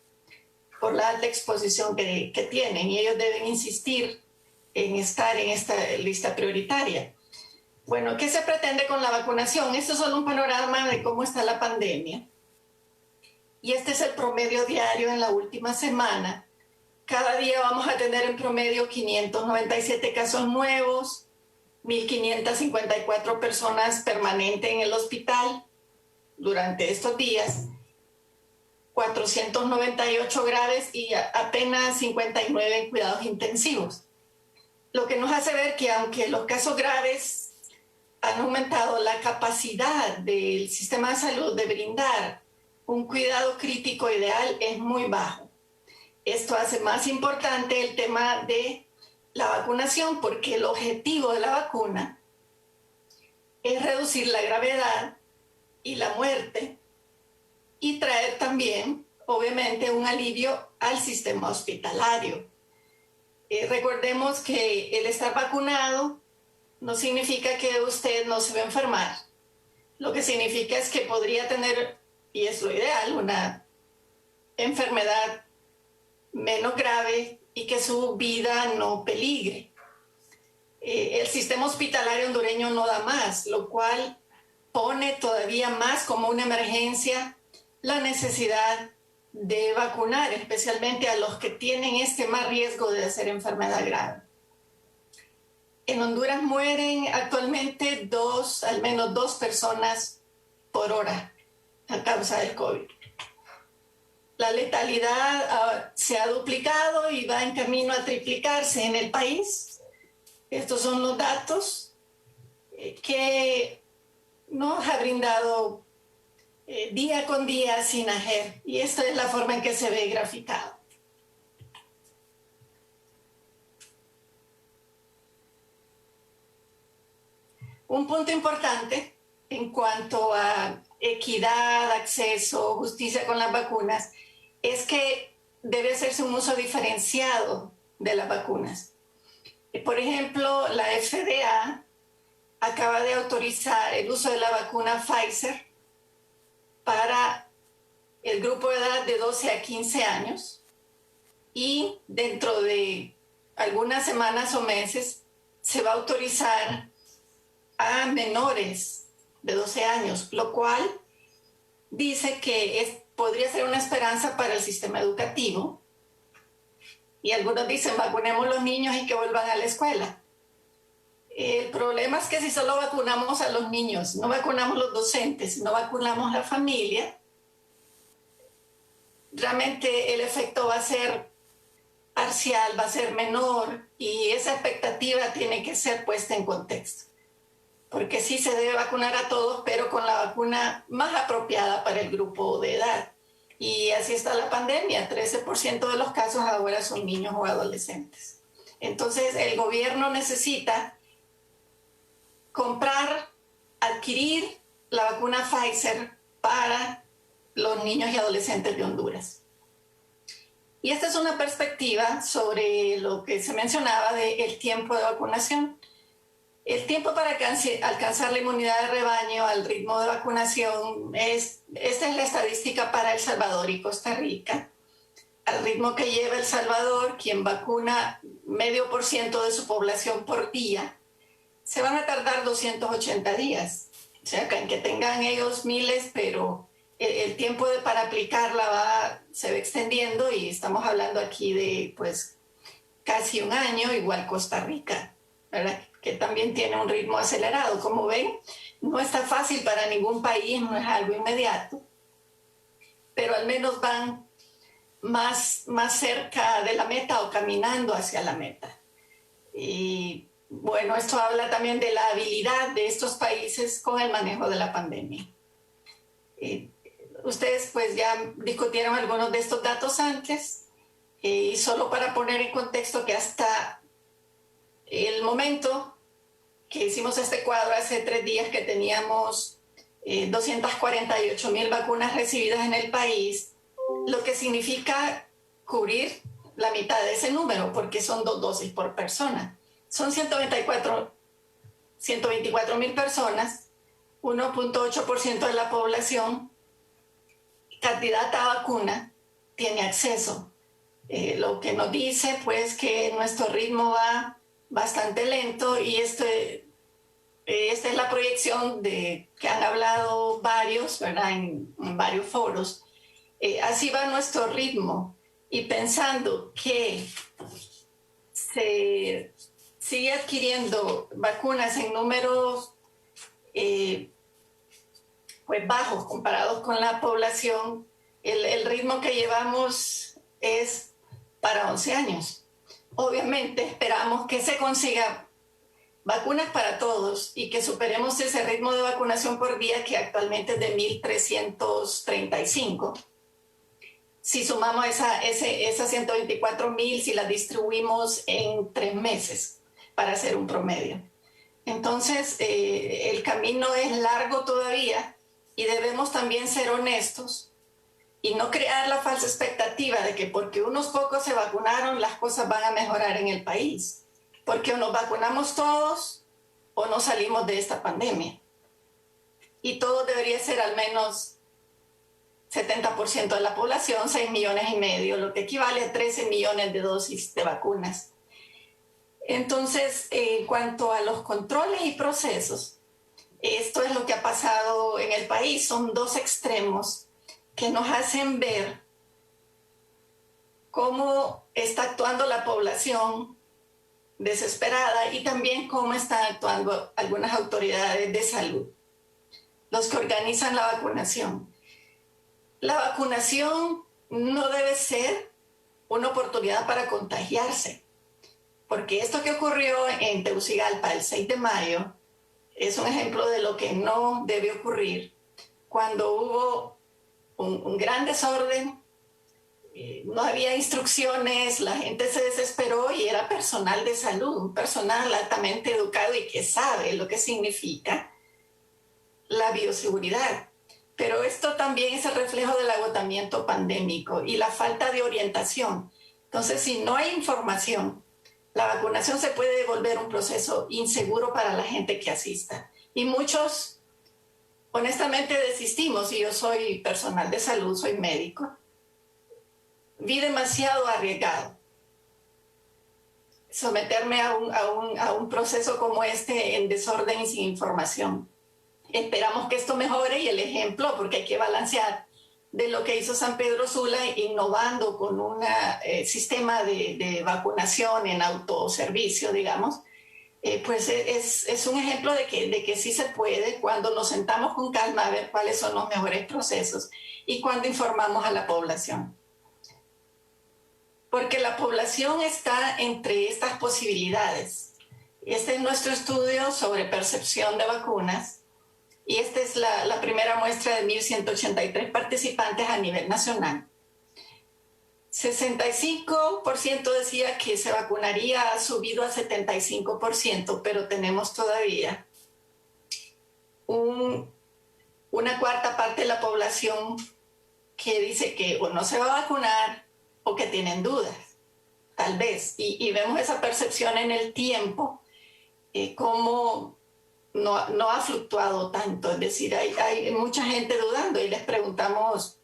[SPEAKER 4] por la alta exposición que tienen, y ellos deben insistir en estar en esta lista prioritaria. Bueno, ¿qué se pretende con la vacunación? Esto es solo un panorama de cómo está la pandemia. Y este es el promedio diario en la última semana. Cada día vamos a tener en promedio 597 casos nuevos, 1.554 personas permanentes en el hospital durante estos días, 498 graves y apenas 59 en cuidados intensivos. Lo que nos hace ver que aunque los casos graves han aumentado, la capacidad del sistema de salud de brindar un cuidado crítico ideal es muy bajo. Esto hace más importante el tema de la vacunación, porque el objetivo de la vacuna es reducir la gravedad y la muerte y traer también, obviamente, un alivio al sistema hospitalario. Recordemos que el estar vacunado no significa que usted no se va a enfermar. Lo que significa es que podría tener, y es lo ideal, una enfermedad menos grave y que su vida no peligre. El sistema hospitalario hondureño no da más, lo cual pone todavía más como una emergencia la necesidad de vacunar, especialmente a los que tienen más riesgo de hacer enfermedad grave. En Honduras mueren actualmente al menos 2 personas por hora a causa del COVID. La letalidad se ha duplicado y va en camino a triplicarse en el país. Estos son los datos que nos ha brindado día con día SINAGER, y esta es la forma en que se ve graficado. Un punto importante en cuanto a equidad, acceso, justicia con las vacunas, es que debe hacerse un uso diferenciado de las vacunas. Por ejemplo, la FDA acaba de autorizar el uso de la vacuna Pfizer para el grupo de edad de 12 a 15 años, y dentro de algunas semanas o meses se va a autorizar a menores de 12 años, lo cual dice que podría ser una esperanza para el sistema educativo. Y algunos dicen, vacunemos los niños y que vuelvan a la escuela. El problema es que si solo vacunamos a los niños, no vacunamos a los docentes, no vacunamos a la familia, realmente el efecto va a ser parcial, va a ser menor, y esa expectativa tiene que ser puesta en contexto. Porque sí se debe vacunar a todos, pero con la vacuna más apropiada para el grupo de edad. Y así está la pandemia, 13% de los casos ahora son niños o adolescentes. Entonces el gobierno necesita comprar, adquirir la vacuna Pfizer para los niños y adolescentes de Honduras. Y esta es una perspectiva sobre lo que se mencionaba del tiempo de vacunación. El tiempo para alcanzar la inmunidad de rebaño al ritmo de vacunación, esta es la estadística para El Salvador y Costa Rica. Al ritmo que lleva El Salvador, quien vacuna 0,5% de su población por día, se van a tardar 280 días. O sea, en que tengan ellos miles, pero el tiempo para aplicarla se va extendiendo y estamos hablando aquí de pues casi un año, igual Costa Rica, ¿verdad? Que también tiene un ritmo acelerado. Como ven, no está fácil para ningún país, no es algo inmediato, pero al menos van más cerca de la meta o caminando hacia la meta. Y bueno, esto habla también de la habilidad de estos países con el manejo de la pandemia. Ustedes pues ya discutieron algunos de estos datos antes, y solo para poner en contexto que hasta el momento que hicimos este cuadro hace 3 días que teníamos 248,000 vacunas recibidas en el país, lo que significa cubrir la mitad de ese número, porque son 2 dosis por persona. Son 124,000 personas, 1,8% de la población, candidata a vacuna, tiene acceso. Lo que nos dice pues que nuestro ritmo va bastante lento, y esta es la proyección de que han hablado varios, ¿verdad? En varios foros. Así va nuestro ritmo, y pensando que se sigue adquiriendo vacunas en números pues bajos comparados con la población, el ritmo que llevamos es para 11 años. Obviamente esperamos que se consiga vacunas para todos y que superemos ese ritmo de vacunación por día, que actualmente es de 1,335. Si sumamos esas 124,000, si las distribuimos en 3 meses para hacer un promedio. Entonces, el camino es largo todavía, y debemos también ser honestos y no crear la falsa expectativa de que porque unos pocos se vacunaron, las cosas van a mejorar en el país. Porque o nos vacunamos todos o no salimos de esta pandemia. Y todo debería ser al menos 70% de la población, 6,5 millones, lo que equivale a 13 millones de dosis de vacunas. Entonces, en cuanto a los controles y procesos, esto es lo que ha pasado en el país. Son 2 extremos que nos hacen ver cómo está actuando la población desesperada y también cómo están actuando algunas autoridades de salud, los que organizan la vacunación. La vacunación no debe ser una oportunidad para contagiarse, porque esto que ocurrió en Tegucigalpa el 6 de mayo es un ejemplo de lo que no debe ocurrir. Cuando hubo un gran desorden, no había instrucciones, la gente se desesperó, y era personal de salud, un personal altamente educado y que sabe lo que significa la bioseguridad. Pero esto también es el reflejo del agotamiento pandémico y la falta de orientación. Entonces, si no hay información, la vacunación se puede volver un proceso inseguro para la gente que asista. Y muchos, honestamente, desistimos. Y yo soy personal de salud, soy médico. Vi demasiado arriesgado someterme a un proceso como este en desorden y sin información. Esperamos que esto mejore, y el ejemplo, porque hay que balancear, de lo que hizo San Pedro Sula innovando con un sistema de vacunación en autoservicio, digamos, pues es un ejemplo de que sí se puede cuando nos sentamos con calma a ver cuáles son los mejores procesos y cuando informamos a la población. Porque la población está entre estas posibilidades. Este es nuestro estudio sobre percepción de vacunas. Y esta es la primera muestra de 1,183 participantes a nivel nacional. 65% decía que se vacunaría, ha subido a 75%, pero tenemos todavía una cuarta parte de la población que dice que o no se va a vacunar o que tienen dudas, tal vez. Y vemos esa percepción en el tiempo, como no ha fluctuado tanto. Es decir, hay mucha gente dudando y les preguntamos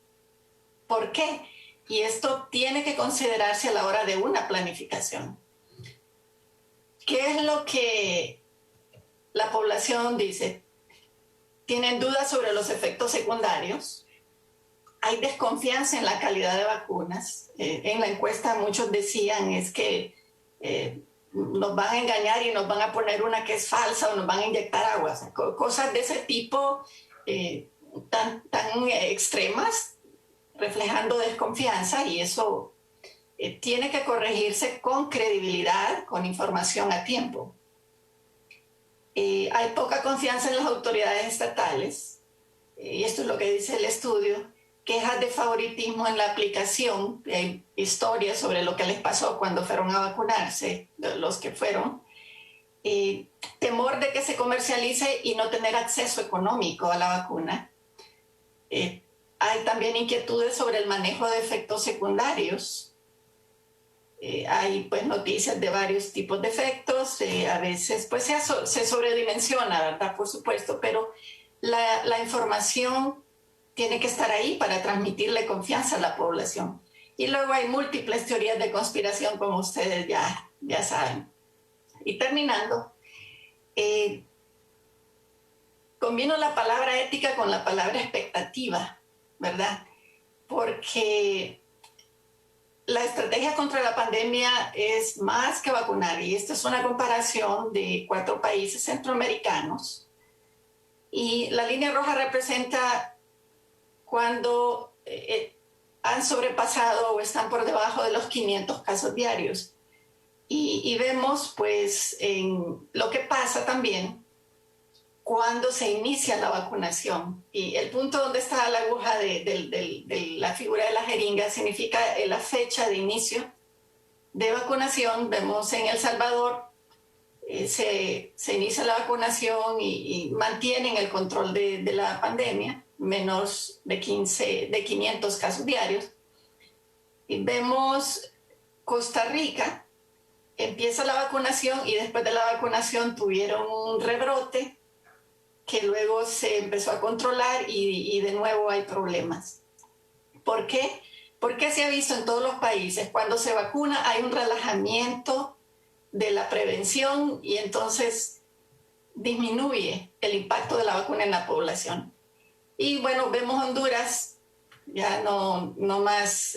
[SPEAKER 4] por qué. Y esto tiene que considerarse a la hora de una planificación. ¿Qué es lo que la población dice? Tienen dudas sobre los efectos secundarios. Hay desconfianza en la calidad de vacunas. En la encuesta muchos decían es que nos van a engañar y nos van a poner una que es falsa o nos van a inyectar agua. O sea, cosas de ese tipo tan extremas, reflejando desconfianza, y eso tiene que corregirse con credibilidad, con información a tiempo. Hay poca confianza en las autoridades estatales, y esto es lo que dice el estudio, quejas de favoritismo en la aplicación, hay historias sobre lo que les pasó cuando fueron a vacunarse, los que fueron, temor de que se comercialice y no tener acceso económico a la vacuna. Hay también inquietudes sobre el manejo de efectos secundarios. Hay pues noticias de varios tipos de efectos, a veces pues se sobredimensiona, ¿verdad? Por supuesto, pero la información tiene que estar ahí para transmitirle confianza a la población. Y luego hay múltiples teorías de conspiración, como ustedes ya saben. Y terminando, combino la palabra ética con la palabra expectativa, ¿verdad? Porque la estrategia contra la pandemia es más que vacunar, y esta es una comparación de 4 países centroamericanos, y la línea roja representa cuando han sobrepasado o están por debajo de los 500 casos diarios, y vemos pues en lo que pasa también cuando se inicia la vacunación. Y el punto donde está la aguja de la figura de la jeringa significa la fecha de inicio de vacunación. Vemos en El Salvador se inicia la vacunación y mantienen el control de la pandemia, menos de 500 casos diarios. Y vemos Costa Rica, empieza la vacunación y después de la vacunación tuvieron un rebrote que luego se empezó a controlar y de nuevo hay problemas. ¿Por qué? Porque se ha visto en todos los países, cuando se vacuna hay un relajamiento de la prevención y entonces disminuye el impacto de la vacuna en la población. Y bueno, vemos Honduras, ya no más,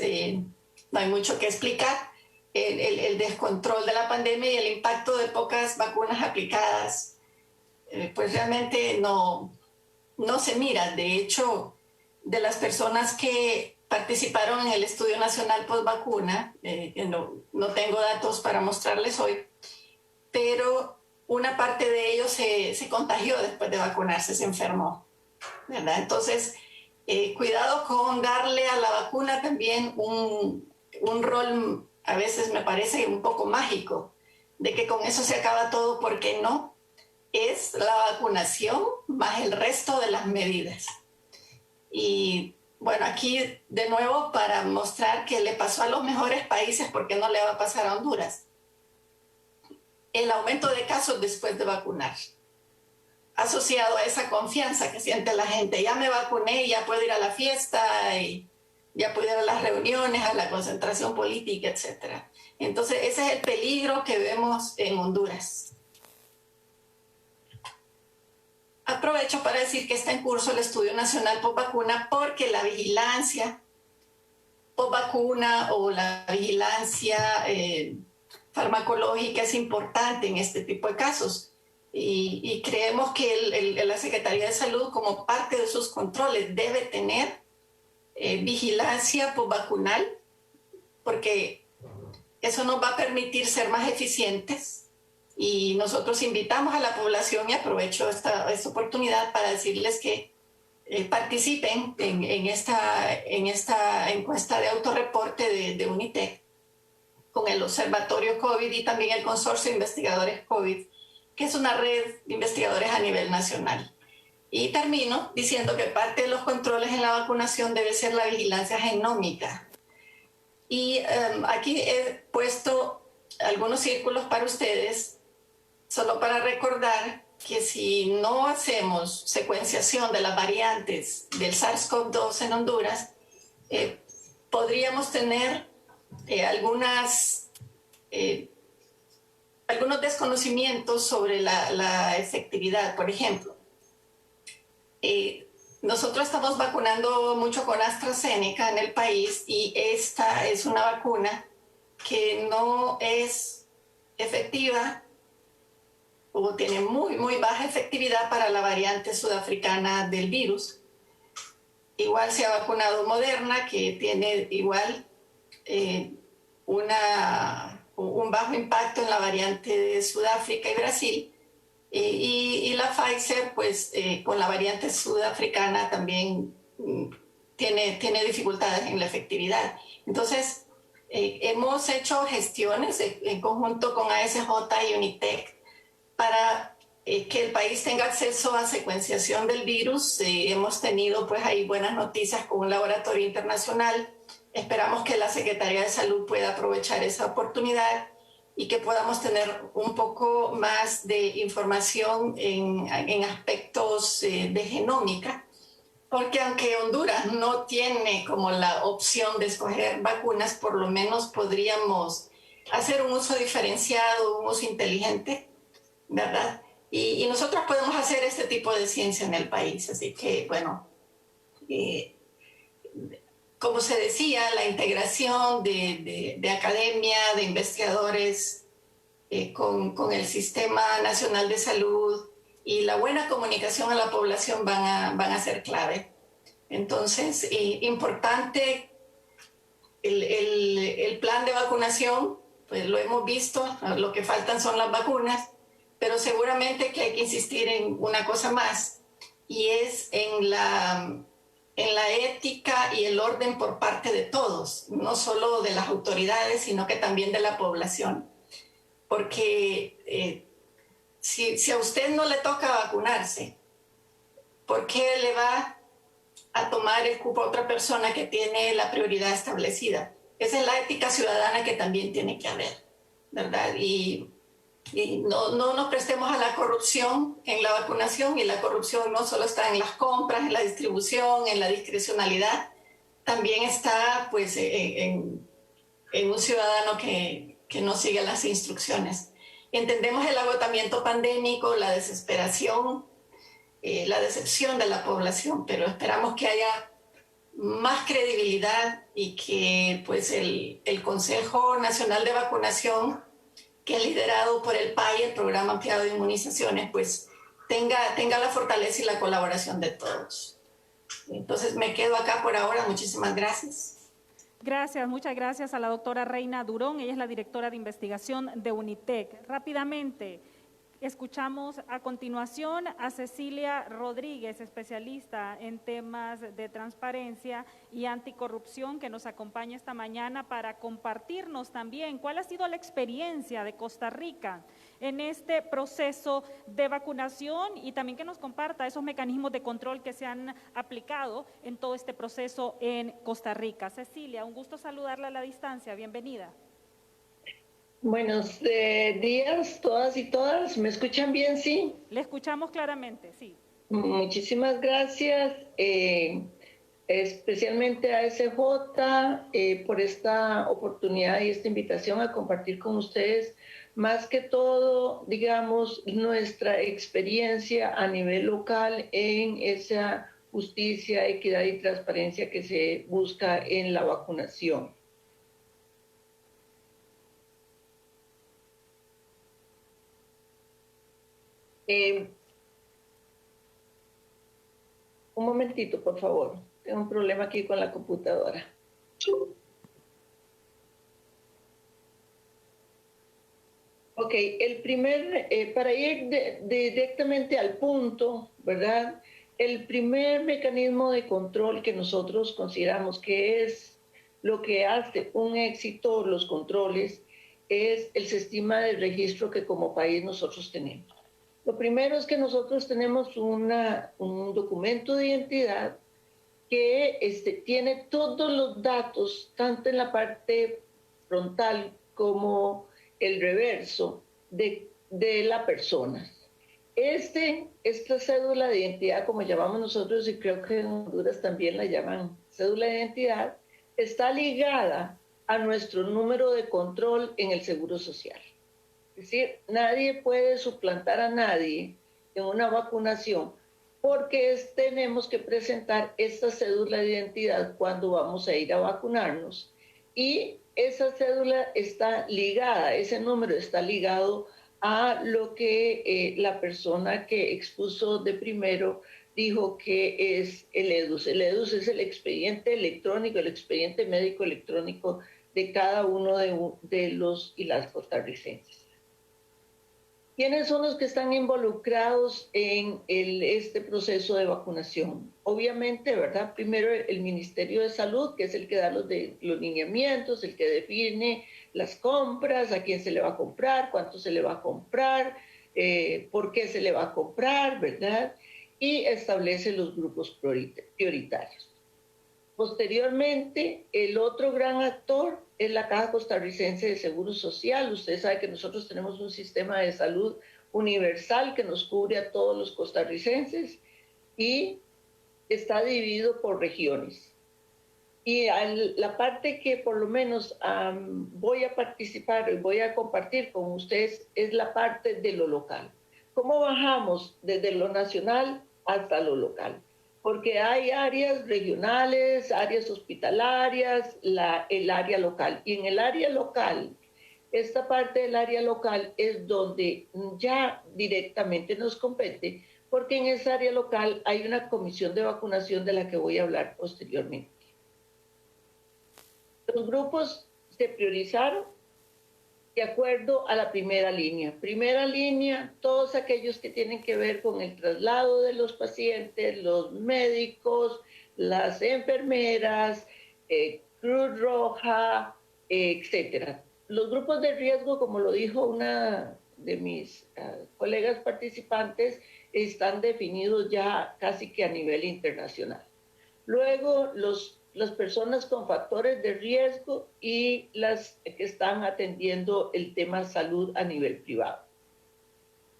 [SPEAKER 4] no hay mucho que explicar, el descontrol de la pandemia y el impacto de pocas vacunas aplicadas, pues realmente no se mira. De hecho, de las personas que participaron en el Estudio Nacional Postvacuna, no tengo datos para mostrarles hoy, pero una parte de ellos se contagió después de vacunarse, se enfermó, ¿verdad? Entonces, cuidado con darle a la vacuna también un rol, a veces me parece un poco mágico, de que con eso se acaba todo, porque no. Es la vacunación más el resto de las medidas. Y bueno, aquí de nuevo para mostrar que le pasó a los mejores países, ¿por qué no le va a pasar a Honduras? El aumento de casos después de vacunar, asociado a esa confianza que siente la gente. Ya me vacuné, ya puedo ir a la fiesta, y ya puedo ir a las reuniones, a la concentración política, etc. Entonces ese es el peligro que vemos en Honduras. Aprovecho para decir que está en curso el Estudio Nacional Postvacuna, porque la vigilancia postvacuna o la vigilancia farmacológica es importante en este tipo de casos. Y creemos que la Secretaría de Salud, como parte de sus controles, debe tener vigilancia postvacunal, porque eso nos va a permitir ser más eficientes. Y nosotros invitamos a la población, y aprovecho esta oportunidad para decirles que participen en esta encuesta de autorreporte de UNITEC con el Observatorio COVID y también el Consorcio de Investigadores COVID, que es una red de investigadores a nivel nacional. Y termino diciendo que parte de los controles en la vacunación debe ser la vigilancia genómica. Y aquí he puesto algunos círculos para ustedes, solo para recordar que si no hacemos secuenciación de las variantes del SARS-CoV-2 en Honduras, podríamos tener algunos desconocimientos sobre la efectividad. Por ejemplo, nosotros estamos vacunando mucho con AstraZeneca en el país y esta es una vacuna que no es efectiva o tiene muy, muy baja efectividad para la variante sudafricana del virus. Igual se ha vacunado Moderna, que tiene igual un bajo impacto en la variante de Sudáfrica y Brasil. Y la Pfizer, pues con la variante sudafricana también tiene dificultades en la efectividad. Entonces, hemos hecho gestiones en conjunto con ASJ y UNITEC para que el país tenga acceso a secuenciación del virus. Hemos tenido pues ahí buenas noticias con un laboratorio internacional. Esperamos que la Secretaría de Salud pueda aprovechar esa oportunidad y que podamos tener un poco más de información en aspectos de genómica, porque aunque Honduras no tiene como la opción de escoger vacunas, por lo menos podríamos hacer un uso diferenciado, un uso inteligente, ¿verdad? Y nosotros podemos hacer este tipo de ciencia en el país, así que, bueno, como se decía, la integración de academia, de investigadores con el Sistema Nacional de Salud y la buena comunicación a la población van a ser clave. Entonces, importante el plan de vacunación, pues lo hemos visto, lo que faltan son las vacunas, pero seguramente que hay que insistir en una cosa más, y es en la ética y el orden por parte de todos, no solo de las autoridades, sino que también de la población. Porque si a usted no le toca vacunarse, ¿por qué le va a tomar el cupo a otra persona que tiene la prioridad establecida? Esa es la ética ciudadana que también tiene que haber, ¿verdad? Y no nos prestemos a la corrupción en la vacunación, y la corrupción no solo está en las compras, en la distribución, en la discrecionalidad, también está pues en un ciudadano que no sigue las instrucciones. Entendemos el agotamiento pandémico, la desesperación, la decepción de la población, pero esperamos que haya más credibilidad y que pues el Consejo Nacional de Vacunación, que es liderado por el PAI, el Programa Ampliado de Inmunizaciones, pues tenga la fortaleza y la colaboración de todos. Entonces me quedo acá por ahora. Muchísimas gracias.
[SPEAKER 2] Gracias, muchas gracias a la doctora Reina Durón. Ella es la directora de investigación de UNITEC. Rápidamente, escuchamos a continuación a Cecilia Rodríguez, especialista en temas de transparencia y anticorrupción, que nos acompaña esta mañana para compartirnos también cuál ha sido la experiencia de Costa Rica en este proceso de vacunación, y también que nos comparta esos mecanismos de control que se han aplicado en todo este proceso en Costa Rica. Cecilia, un gusto saludarla a la distancia. Bienvenida.
[SPEAKER 5] Buenos días, todas y todas. ¿Me escuchan bien, sí?
[SPEAKER 2] Le escuchamos claramente, sí.
[SPEAKER 5] Muchísimas gracias, especialmente a SJ por esta oportunidad y esta invitación a compartir con ustedes, más que todo, digamos, nuestra experiencia a nivel local en esa justicia, equidad y transparencia que se busca en la vacunación. Un momentito, por favor. Tengo un problema aquí con la computadora. Ok, el primer, para ir directamente al punto, ¿verdad? El primer mecanismo de control que nosotros consideramos que es lo que hace un éxito los controles es el sistema de registro que como país nosotros tenemos. Lo primero es que nosotros tenemos un documento de identidad que tiene todos los datos, tanto en la parte frontal como el reverso de la persona. Esta cédula de identidad, como llamamos nosotros, y creo que en Honduras también la llaman cédula de identidad, está ligada a nuestro número de control en el Seguro Social. Es decir, nadie puede suplantar a nadie en una vacunación porque tenemos que presentar esta cédula de identidad cuando vamos a ir a vacunarnos. Y esa cédula está ligada, ese número está ligado a lo que la persona que expuso de primero dijo que es el EDUS. El EDUS es el expediente electrónico, el expediente médico electrónico de cada uno de los y las costarricenses. ¿Quiénes son los que están involucrados en este proceso de vacunación? Obviamente, ¿verdad? Primero el Ministerio de Salud, que es el que da los lineamientos, el que define las compras, a quién se le va a comprar, cuánto se le va a comprar, por qué se le va a comprar, ¿verdad? Y establece los grupos prioritarios. Posteriormente, el otro gran actor es la Caja Costarricense de Seguro Social. Usted sabe que nosotros tenemos un sistema de salud universal que nos cubre a todos los costarricenses y está dividido por regiones. Y la parte que por lo menos voy a participar y voy a compartir con ustedes es la parte de lo local. ¿Cómo bajamos desde lo nacional hasta lo local? Porque hay áreas regionales, áreas hospitalarias, el área local. Y en el área local, esta parte del área local es donde ya directamente nos compete, porque en esa área local hay una comisión de vacunación de la que voy a hablar posteriormente. Los grupos se priorizaron de acuerdo a la primera línea. Primera línea, todos aquellos que tienen que ver con el traslado de los pacientes, los médicos, las enfermeras, Cruz Roja, etcétera. Los grupos de riesgo, como lo dijo una de mis colegas participantes, están definidos ya casi que a nivel internacional. Luego, las personas con factores de riesgo y las que están atendiendo el tema salud a nivel privado.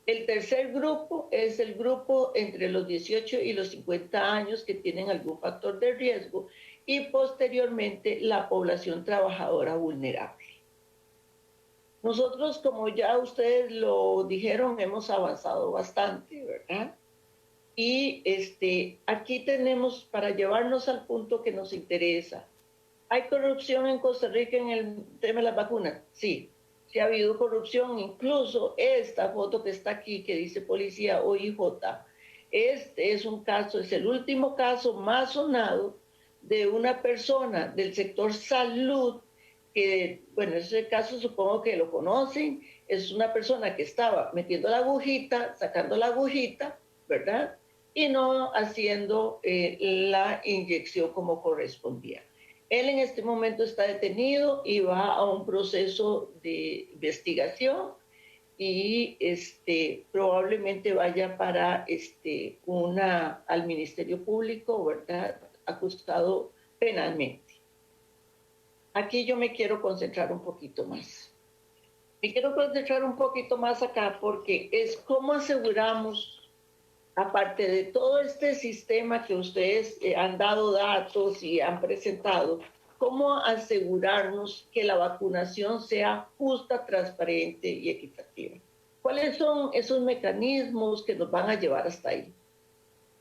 [SPEAKER 5] El tercer grupo es el grupo entre los 18 y los 50 años que tienen algún factor de riesgo y posteriormente la población trabajadora vulnerable. Nosotros, como ya ustedes lo dijeron, hemos avanzado bastante, ¿verdad? Y aquí tenemos, para llevarnos al punto que nos interesa, ¿hay corrupción en Costa Rica en el tema de las vacunas? Sí, sí ha habido corrupción, incluso esta foto que está aquí, que dice Policía OIJ, es un caso, es el último caso más sonado de una persona del sector salud, que, bueno, ese caso supongo que lo conocen, es una persona que estaba metiendo la agujita, sacando la agujita, ¿verdad? Y no haciendo la inyección como correspondía. Él en este momento está detenido y va a un proceso de investigación y probablemente vaya para al Ministerio Público, ¿verdad? Acusado penalmente. Aquí yo me quiero concentrar un poquito más. Me quiero concentrar un poquito más acá porque es cómo aseguramos, aparte de todo este sistema que ustedes han dado datos y han presentado, cómo asegurarnos que la vacunación sea justa, transparente y equitativa. ¿Cuáles son esos mecanismos que nos van a llevar hasta ahí?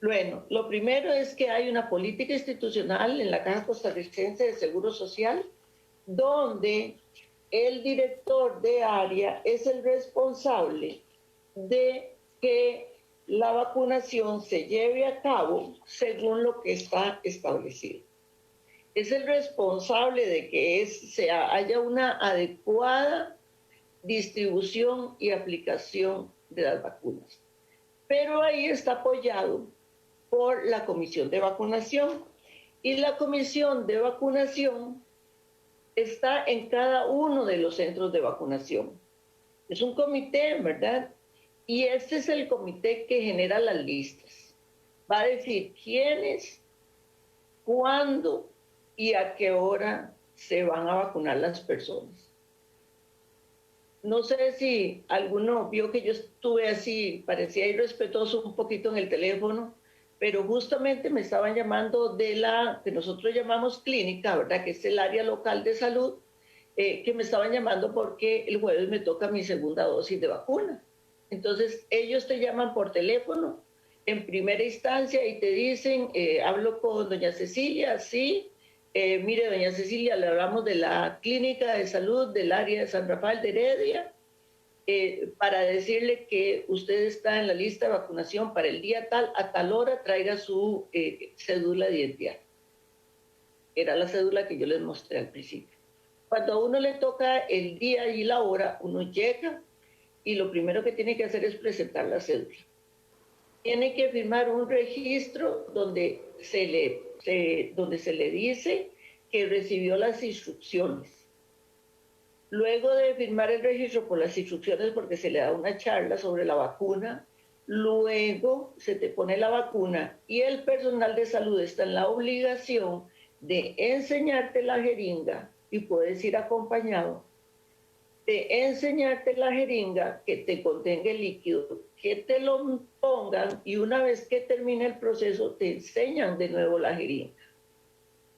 [SPEAKER 5] Bueno, lo primero es que hay una política institucional en la Caja Costarricense de Seguro Social, donde el director de área es el responsable de que la vacunación se lleve a cabo según lo que está establecido. Es el responsable de que haya una adecuada distribución y aplicación de las vacunas. Pero ahí está apoyado por la Comisión de Vacunación. Y la Comisión de Vacunación está en cada uno de los centros de vacunación. Es un comité, ¿verdad? Y este es el comité que genera las listas. Va a decir quiénes, cuándo y a qué hora se van a vacunar las personas. No sé si alguno vio que yo estuve así, parecía irrespetuoso un poquito en el teléfono, pero justamente me estaban llamando de la que nosotros llamamos clínica, ¿verdad? Que es el área local de salud, que me estaban llamando porque el jueves me toca mi segunda dosis de vacuna. Entonces, ellos te llaman por teléfono en primera instancia y te dicen, hablo con doña Cecilia, sí. Mire, doña Cecilia, le hablamos de la clínica de salud del área de San Rafael de Heredia, para decirle que usted está en la lista de vacunación para el día tal, a tal hora, traiga su cédula de identidad. Era la cédula que yo les mostré al principio. Cuando a uno le toca el día y la hora, uno llega y lo primero que tiene que hacer es presentar la cédula. Tiene que firmar un registro donde se le dice que recibió las instrucciones. Luego de firmar el registro por las instrucciones, porque se le da una charla sobre la vacuna, luego se te pone la vacuna y el personal de salud está en la obligación de enseñarte la jeringa, y puedes ir acompañado, de enseñarte la jeringa que te contenga el líquido, que te lo pongan y una vez que termine el proceso te enseñan de nuevo la jeringa.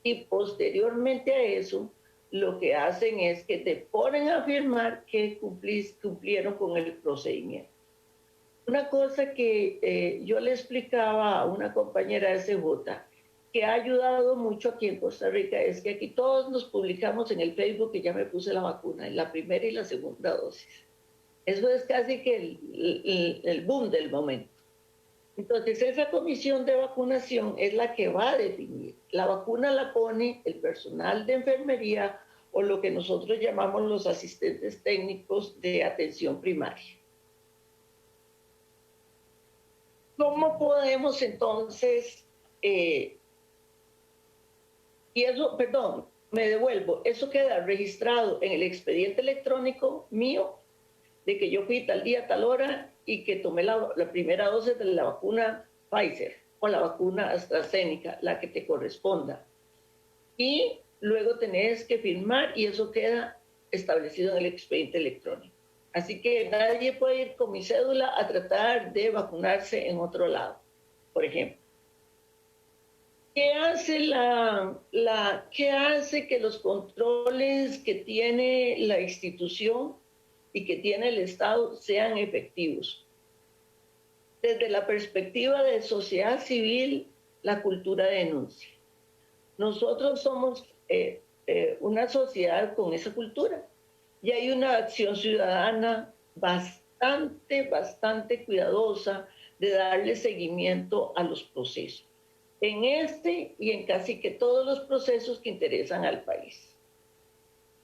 [SPEAKER 5] Y posteriormente a eso, lo que hacen es que te ponen a firmar que cumplieron con el procedimiento. Una cosa que yo le explicaba a una compañera de SJ, que ha ayudado mucho aquí en Costa Rica, es que aquí todos nos publicamos en el Facebook que ya me puse la vacuna, en la primera y la segunda dosis. Eso es casi que el boom del momento. Entonces, esa comisión de vacunación es la que va a definir. La vacuna la pone el personal de enfermería o lo que nosotros llamamos los asistentes técnicos de atención primaria. ¿Cómo podemos entonces... y eso, perdón, me devuelvo, eso queda registrado en el expediente electrónico mío, de que yo fui tal día, tal hora, y que tomé la primera dosis de la vacuna Pfizer o la vacuna AstraZeneca, la que te corresponda. Y luego tenés que firmar y eso queda establecido en el expediente electrónico. Así que nadie puede ir con mi cédula a tratar de vacunarse en otro lado, por ejemplo. ¿Qué hace que los controles que tiene la institución y que tiene el Estado sean efectivos? Desde la perspectiva de sociedad civil, la cultura de denuncia. Nosotros somos una sociedad con esa cultura y hay una acción ciudadana bastante cuidadosa de darle seguimiento a los procesos. En este y en casi que todos los procesos que interesan al país.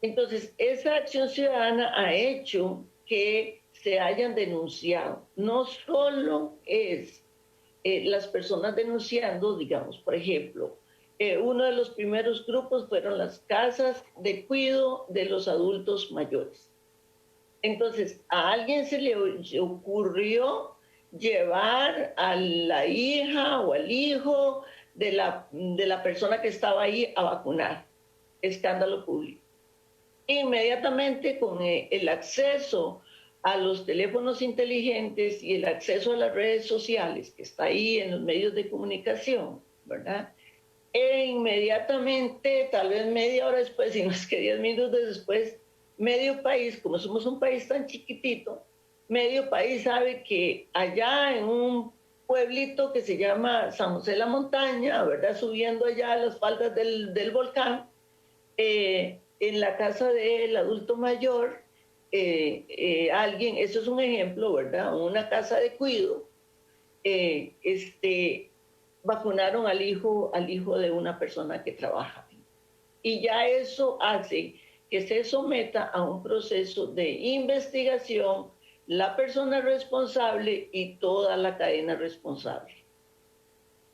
[SPEAKER 5] Entonces, esa acción ciudadana ha hecho que se hayan denunciado. No solo es las personas denunciando, digamos, por ejemplo, uno de los primeros grupos fueron las casas de cuidado de los adultos mayores. Entonces, a alguien se le ocurrió llevar a la hija o al hijo de la persona que estaba ahí a vacunar. Escándalo público. Inmediatamente con el acceso a los teléfonos inteligentes y el acceso a las redes sociales, que está ahí en los medios de comunicación, ¿verdad? E inmediatamente, tal vez media hora después, si no es que 10 minutos después, medio país, como somos un país tan chiquitito, medio país sabe que allá en un pueblito que se llama San José de la Montaña, ¿verdad? Subiendo allá a las faldas del volcán, en la casa del adulto mayor, alguien, eso es un ejemplo, ¿verdad? Una casa de cuidado, vacunaron al hijo de una persona que trabaja. Y ya eso hace que se someta a un proceso de investigación la persona responsable y toda la cadena responsable.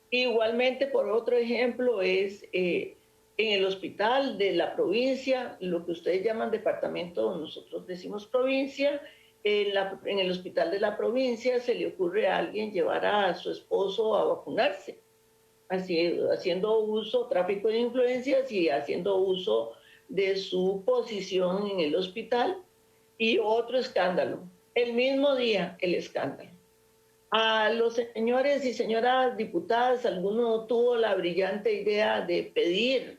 [SPEAKER 5] Igualmente, por otro ejemplo, es en el hospital de la provincia, lo que ustedes llaman departamento, nosotros decimos provincia, en el hospital de la provincia se le ocurre a alguien llevar a su esposo a vacunarse, haciendo uso, tráfico de influencias y haciendo uso de su posición en el hospital. Y otro escándalo, el mismo día el escándalo. A los señores y señoras diputadas, alguno tuvo la brillante idea de pedir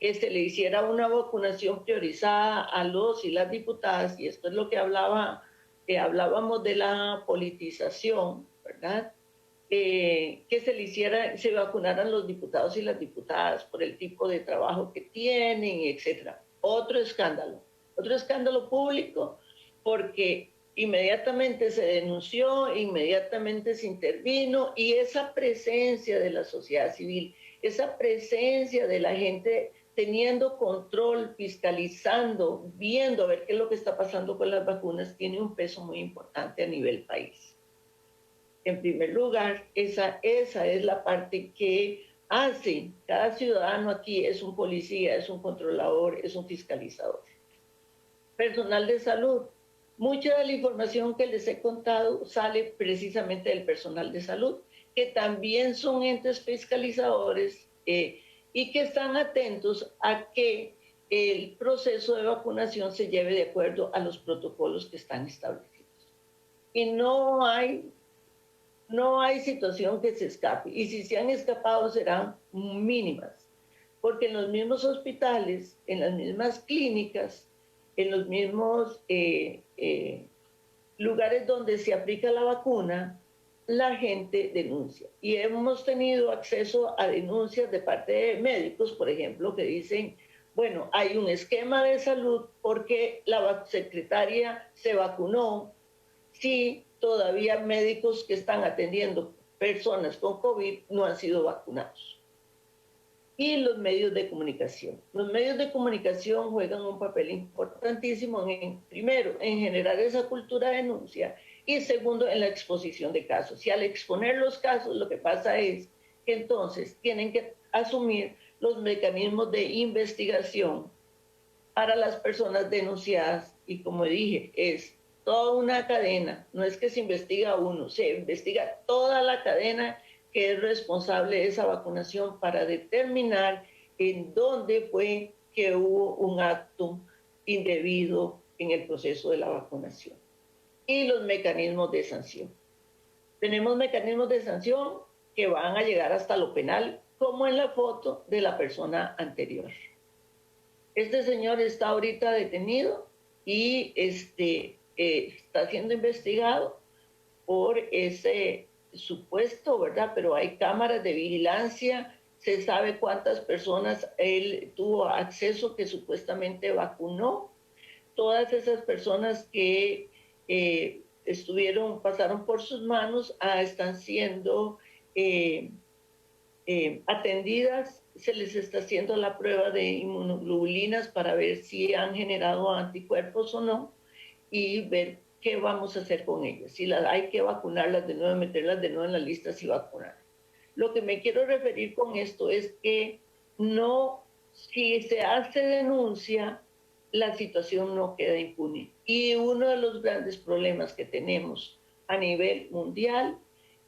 [SPEAKER 5] que se le hiciera una vacunación priorizada a los y las diputadas, y esto es lo que hablábamos de la politización, ¿verdad? Que se vacunaran los diputados y las diputadas por el tipo de trabajo que tienen, etc. Otro escándalo público, porque inmediatamente se denunció, inmediatamente se intervino, y esa presencia de la sociedad civil, esa presencia de la gente teniendo control, fiscalizando, viendo a ver qué es lo que está pasando con las vacunas, tiene un peso muy importante a nivel país. En primer lugar, esa es la parte que hace. Cada ciudadano aquí es un policía, es un controlador, es un fiscalizador. Personal de salud. Mucha de la información que les he contado sale precisamente del personal de salud, que también son entes fiscalizadores y que están atentos a que el proceso de vacunación se lleve de acuerdo a los protocolos que están establecidos. Y no hay situación que se escape. Y si se han escapado serán mínimas, porque en los mismos hospitales, en las mismas clínicas, en los mismos lugares donde se aplica la vacuna, la gente denuncia. Y hemos tenido acceso a denuncias de parte de médicos, por ejemplo, que dicen, bueno, hay un esquema de salud porque la secretaria se vacunó. Sí, todavía médicos que están atendiendo personas con COVID no han sido vacunados. Y los medios de comunicación. Los medios de comunicación juegan un papel importantísimo, primero, en generar esa cultura de denuncia, y segundo, en la exposición de casos. Y al exponer los casos, lo que pasa es que entonces tienen que asumir los mecanismos de investigación para las personas denunciadas. Y como dije, es toda una cadena, no es que se investiga uno, se investiga toda la cadena que es responsable de esa vacunación para determinar en dónde fue que hubo un acto indebido en el proceso de la vacunación. Y los mecanismos de sanción. Tenemos mecanismos de sanción que van a llegar hasta lo penal, como en la foto de la persona anterior. Este señor está ahorita detenido y está siendo investigado por ese supuesto, ¿verdad? Pero hay cámaras de vigilancia, se sabe cuántas personas él tuvo acceso que supuestamente vacunó. Todas esas personas que pasaron por sus manos, están siendo atendidas, se les está haciendo la prueba de inmunoglobulinas para ver si han generado anticuerpos o no, y ver qué vamos a hacer con ellas. Si hay que vacunarlas de nuevo, meterlas de nuevo en la lista y vacunar. Lo que me quiero referir con esto es que si se hace denuncia, la situación no queda impune. Y uno de los grandes problemas que tenemos a nivel mundial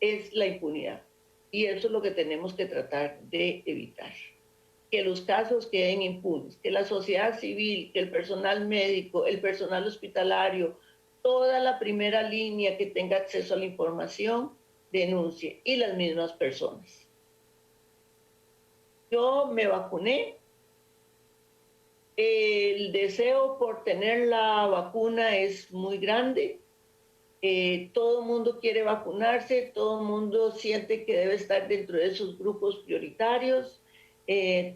[SPEAKER 5] es la impunidad. Y eso es lo que tenemos que tratar de evitar. Que los casos queden impunes, que la sociedad civil, que el personal médico, el personal hospitalario, toda la primera línea que tenga acceso a la información, denuncie, y las mismas personas. Yo me vacuné. El deseo por tener la vacuna es muy grande. Todo el mundo quiere vacunarse, todo el mundo siente que debe estar dentro de esos grupos prioritarios.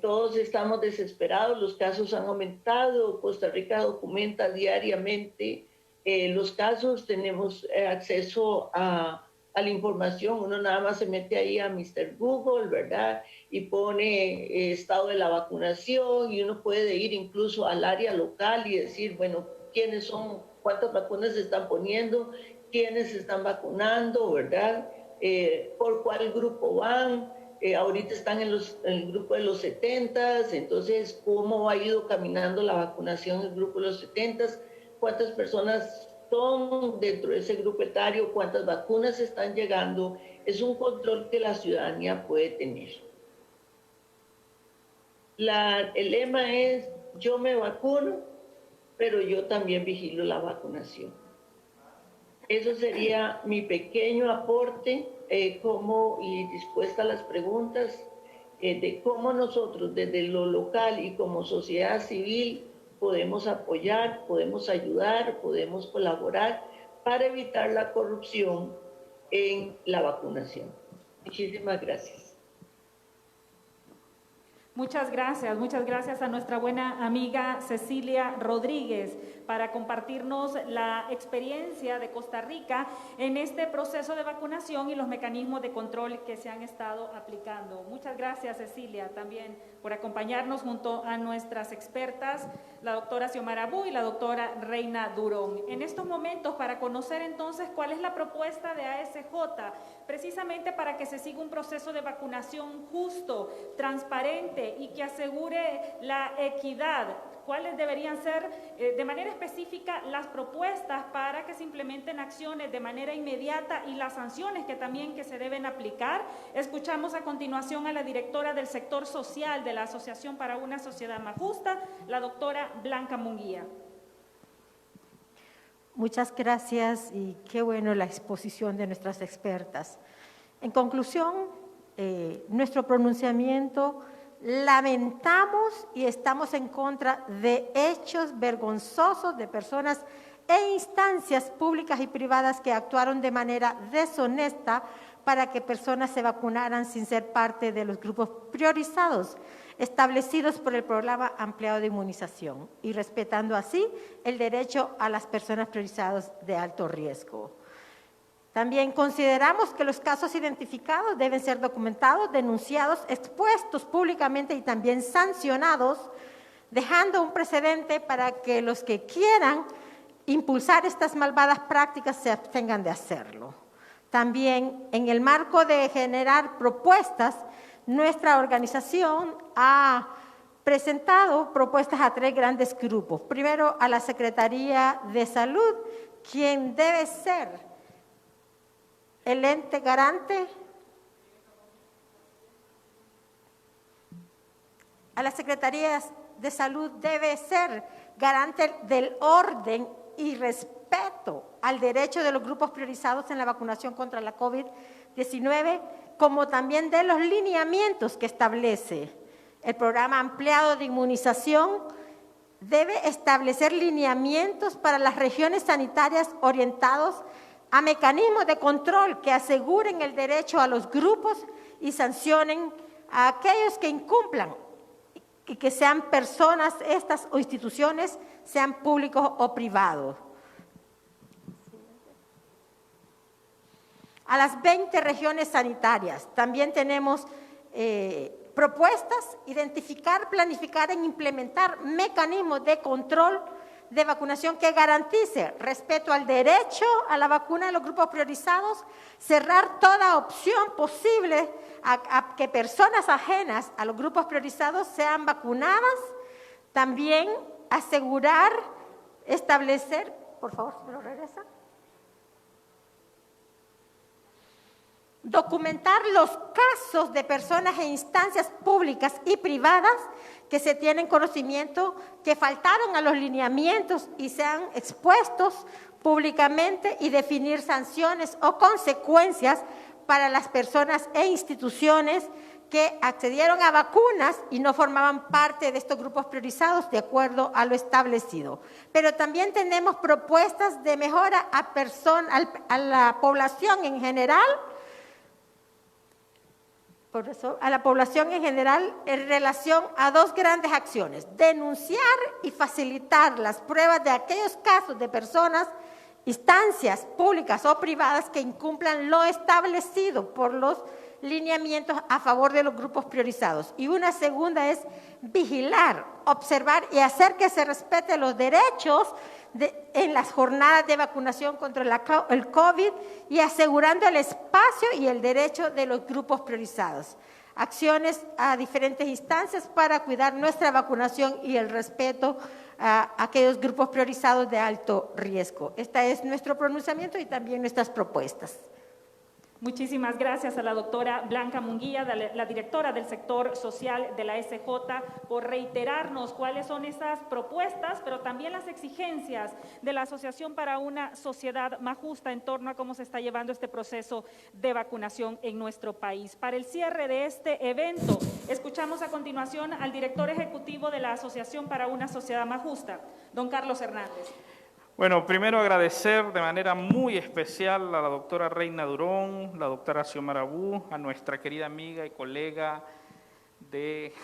[SPEAKER 5] Todos estamos desesperados, los casos han aumentado, Costa Rica documenta diariamente los casos, tenemos acceso a la información, uno nada más se mete ahí a Mr. Google, ¿verdad? Y pone estado de la vacunación, y uno puede ir incluso al área local y decir, bueno, quiénes son, cuántas vacunas se están poniendo, quiénes se están vacunando, ¿verdad? Por cuál grupo van. Ahorita están en el grupo de los 70, entonces cómo ha ido caminando la vacunación en el grupo de los 70, cuántas personas son dentro de ese grupo etario, cuántas vacunas están llegando, es un control que la ciudadanía puede tener. El lema es, yo me vacuno, pero yo también vigilo la vacunación. Eso sería mi pequeño aporte, y dispuesta a las preguntas de cómo nosotros desde lo local y como sociedad civil podemos apoyar, podemos ayudar, podemos colaborar para evitar la corrupción en la vacunación. Muchísimas gracias.
[SPEAKER 2] Muchas gracias a nuestra buena amiga Cecilia Rodríguez para compartirnos la experiencia de Costa Rica en este proceso de vacunación y los mecanismos de control que se han estado aplicando. Muchas gracias, Cecilia, también por acompañarnos junto a nuestras expertas, la doctora Xiomara Bu y la doctora Reina Durón. En estos momentos, para conocer entonces cuál es la propuesta de ASJ, precisamente para que se siga un proceso de vacunación justo, transparente y que asegure la equidad. ¿Cuáles deberían ser de manera específica las propuestas para que se implementen acciones de manera inmediata y las sanciones que se deben aplicar? Escuchamos a continuación a la directora del sector social de la Asociación para una Sociedad Más Justa, la doctora Blanca Munguía.
[SPEAKER 6] Muchas gracias y qué bueno la exposición de nuestras expertas. En conclusión, nuestro pronunciamiento: lamentamos y estamos en contra de hechos vergonzosos de personas e instancias públicas y privadas que actuaron de manera deshonesta para que personas se vacunaran sin ser parte de los grupos priorizados establecidos por el Programa Ampliado de Inmunización y respetando así el derecho a las personas priorizadas de alto riesgo. También consideramos que los casos identificados deben ser documentados, denunciados, expuestos públicamente y también sancionados, dejando un precedente para que los que quieran impulsar estas malvadas prácticas se abstengan de hacerlo. También, en el marco de generar propuestas, nuestra organización ha presentado propuestas a 3 grandes grupos. Primero, a la Secretaría de Salud, quien debe ser el ente garante. A la Secretaría de Salud debe ser garante del orden y respeto al derecho de los grupos priorizados en la vacunación contra la COVID-19, como también de los lineamientos que establece el Programa Ampliado de Inmunización. Debe establecer lineamientos para las regiones sanitarias orientados a mecanismos de control que aseguren el derecho a los grupos y sancionen a aquellos que incumplan y que sean personas, estas o instituciones, sean públicos o privados. A las 20 regiones sanitarias también tenemos propuestas: identificar, planificar e implementar mecanismos de control de vacunación que garantice respeto al derecho a la vacuna de los grupos priorizados, cerrar toda opción posible a que personas ajenas a los grupos priorizados sean vacunadas, también asegurar, establecer, por favor, ¿me lo regresa? Documentar los casos de personas e instancias públicas y privadas que se tienen conocimiento que faltaron a los lineamientos y sean expuestos públicamente y definir sanciones o consecuencias para las personas e instituciones que accedieron a vacunas y no formaban parte de estos grupos priorizados de acuerdo a lo establecido. Pero también tenemos propuestas de mejora a la población en general, a la población en general en relación a 2 grandes acciones: denunciar y facilitar las pruebas de aquellos casos de personas, instancias públicas o privadas que incumplan lo establecido por los lineamientos a favor de los grupos priorizados. Y una segunda es vigilar, observar y hacer que se respeten los derechos en las jornadas de vacunación contra el COVID y asegurando el espacio y el derecho de los grupos priorizados. Acciones a diferentes instancias para cuidar nuestra vacunación y el respeto a aquellos grupos priorizados de alto riesgo. Este es nuestro pronunciamiento y también nuestras propuestas.
[SPEAKER 2] Muchísimas gracias a la doctora Blanca Munguía, la directora del sector social de la SJ, por reiterarnos cuáles son esas propuestas, pero también las exigencias de la Asociación para una Sociedad Más Justa en torno a cómo se está llevando este proceso de vacunación en nuestro país. Para el cierre de este evento, escuchamos a continuación al director ejecutivo de la Asociación para una Sociedad Más Justa, don Carlos Hernández.
[SPEAKER 7] Bueno, primero agradecer de manera muy especial a la doctora Reina Durón, la doctora Xiomara Bú, a nuestra querida amiga y colega de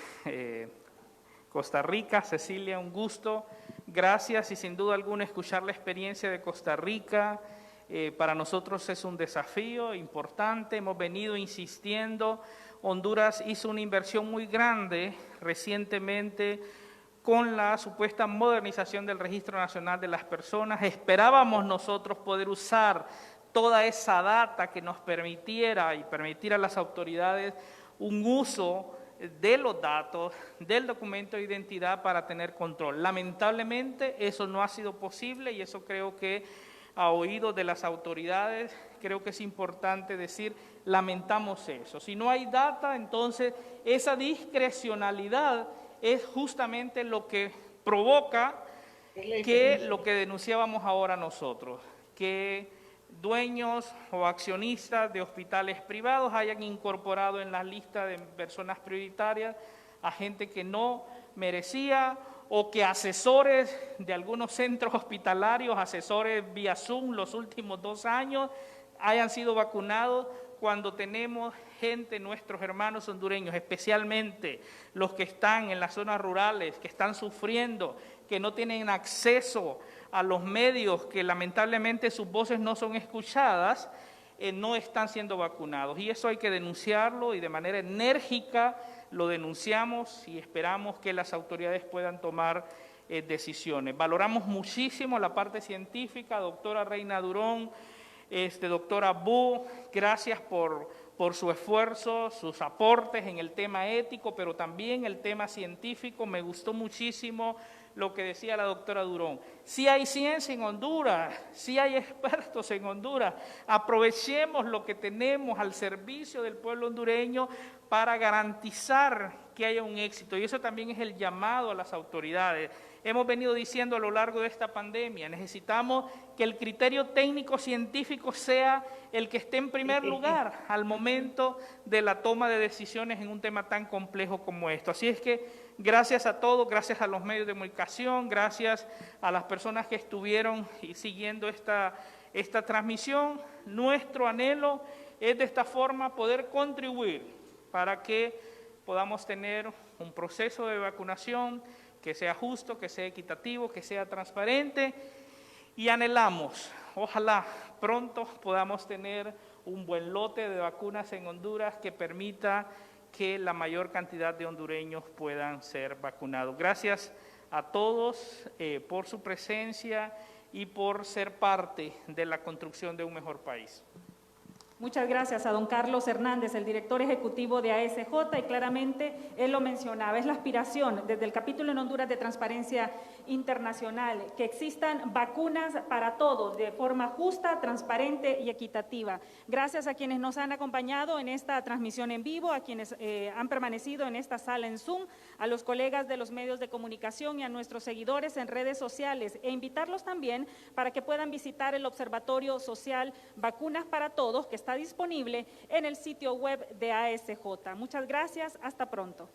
[SPEAKER 7] Costa Rica, Cecilia, un gusto. Gracias y sin duda alguna escuchar la experiencia de Costa Rica. Para nosotros es un desafío importante, hemos venido insistiendo. Honduras hizo una inversión muy grande recientemente con la supuesta modernización del Registro Nacional de las Personas. Esperábamos nosotros poder usar toda esa data que nos permitiera y permitir a las autoridades un uso de los datos, del documento de identidad para tener control. Lamentablemente eso no ha sido posible y eso creo que a oídos de las autoridades, creo que es importante decir, lamentamos eso. Si no hay data, entonces esa discrecionalidad es justamente lo que provoca que lo que denunciábamos ahora nosotros, que dueños o accionistas de hospitales privados hayan incorporado en la lista de personas prioritarias a gente que no merecía, o que asesores de algunos centros hospitalarios, asesores vía Zoom los últimos 2 años, hayan sido vacunados, cuando tenemos gente, nuestros hermanos hondureños, especialmente los que están en las zonas rurales, que están sufriendo, que no tienen acceso a los medios, que lamentablemente sus voces no son escuchadas, no están siendo vacunados. Y eso hay que denunciarlo y de manera enérgica lo denunciamos y esperamos que las autoridades puedan tomar decisiones. Valoramos muchísimo la parte científica, doctora Reina Durón, doctora Bu, gracias por su esfuerzo, sus aportes en el tema ético, pero también el tema científico. Me gustó muchísimo lo que decía la doctora Durón. Sí hay ciencia en Honduras, sí hay expertos en Honduras. Aprovechemos lo que tenemos al servicio del pueblo hondureño para garantizar que haya un éxito. Y eso también es el llamado a las autoridades. Hemos venido diciendo a lo largo de esta pandemia, necesitamos que el criterio técnico-científico sea el que esté en primer lugar al momento de la toma de decisiones en un tema tan complejo como esto. Así es que gracias a todos, gracias a los medios de comunicación, gracias a las personas que estuvieron siguiendo esta transmisión. Nuestro anhelo es de esta forma poder contribuir para que podamos tener un proceso de vacunación que sea justo, que sea equitativo, que sea transparente, y anhelamos, ojalá pronto podamos tener un buen lote de vacunas en Honduras que permita que la mayor cantidad de hondureños puedan ser vacunados. Gracias a todos por su presencia y por ser parte de la construcción de un mejor país.
[SPEAKER 2] Muchas gracias a don Carlos Hernández, el director ejecutivo de ASJ, y claramente él lo mencionaba, es la aspiración desde el capítulo en Honduras de Transparencia Internacional, que existan vacunas para todos de forma justa, transparente y equitativa. Gracias a quienes nos han acompañado en esta transmisión en vivo, a quienes han permanecido en esta sala en Zoom, a los colegas de los medios de comunicación y a nuestros seguidores en redes sociales, e invitarlos también para que puedan visitar el Observatorio Social Vacunas para Todos, que está disponible en el sitio web de ASJ. Muchas gracias, hasta pronto.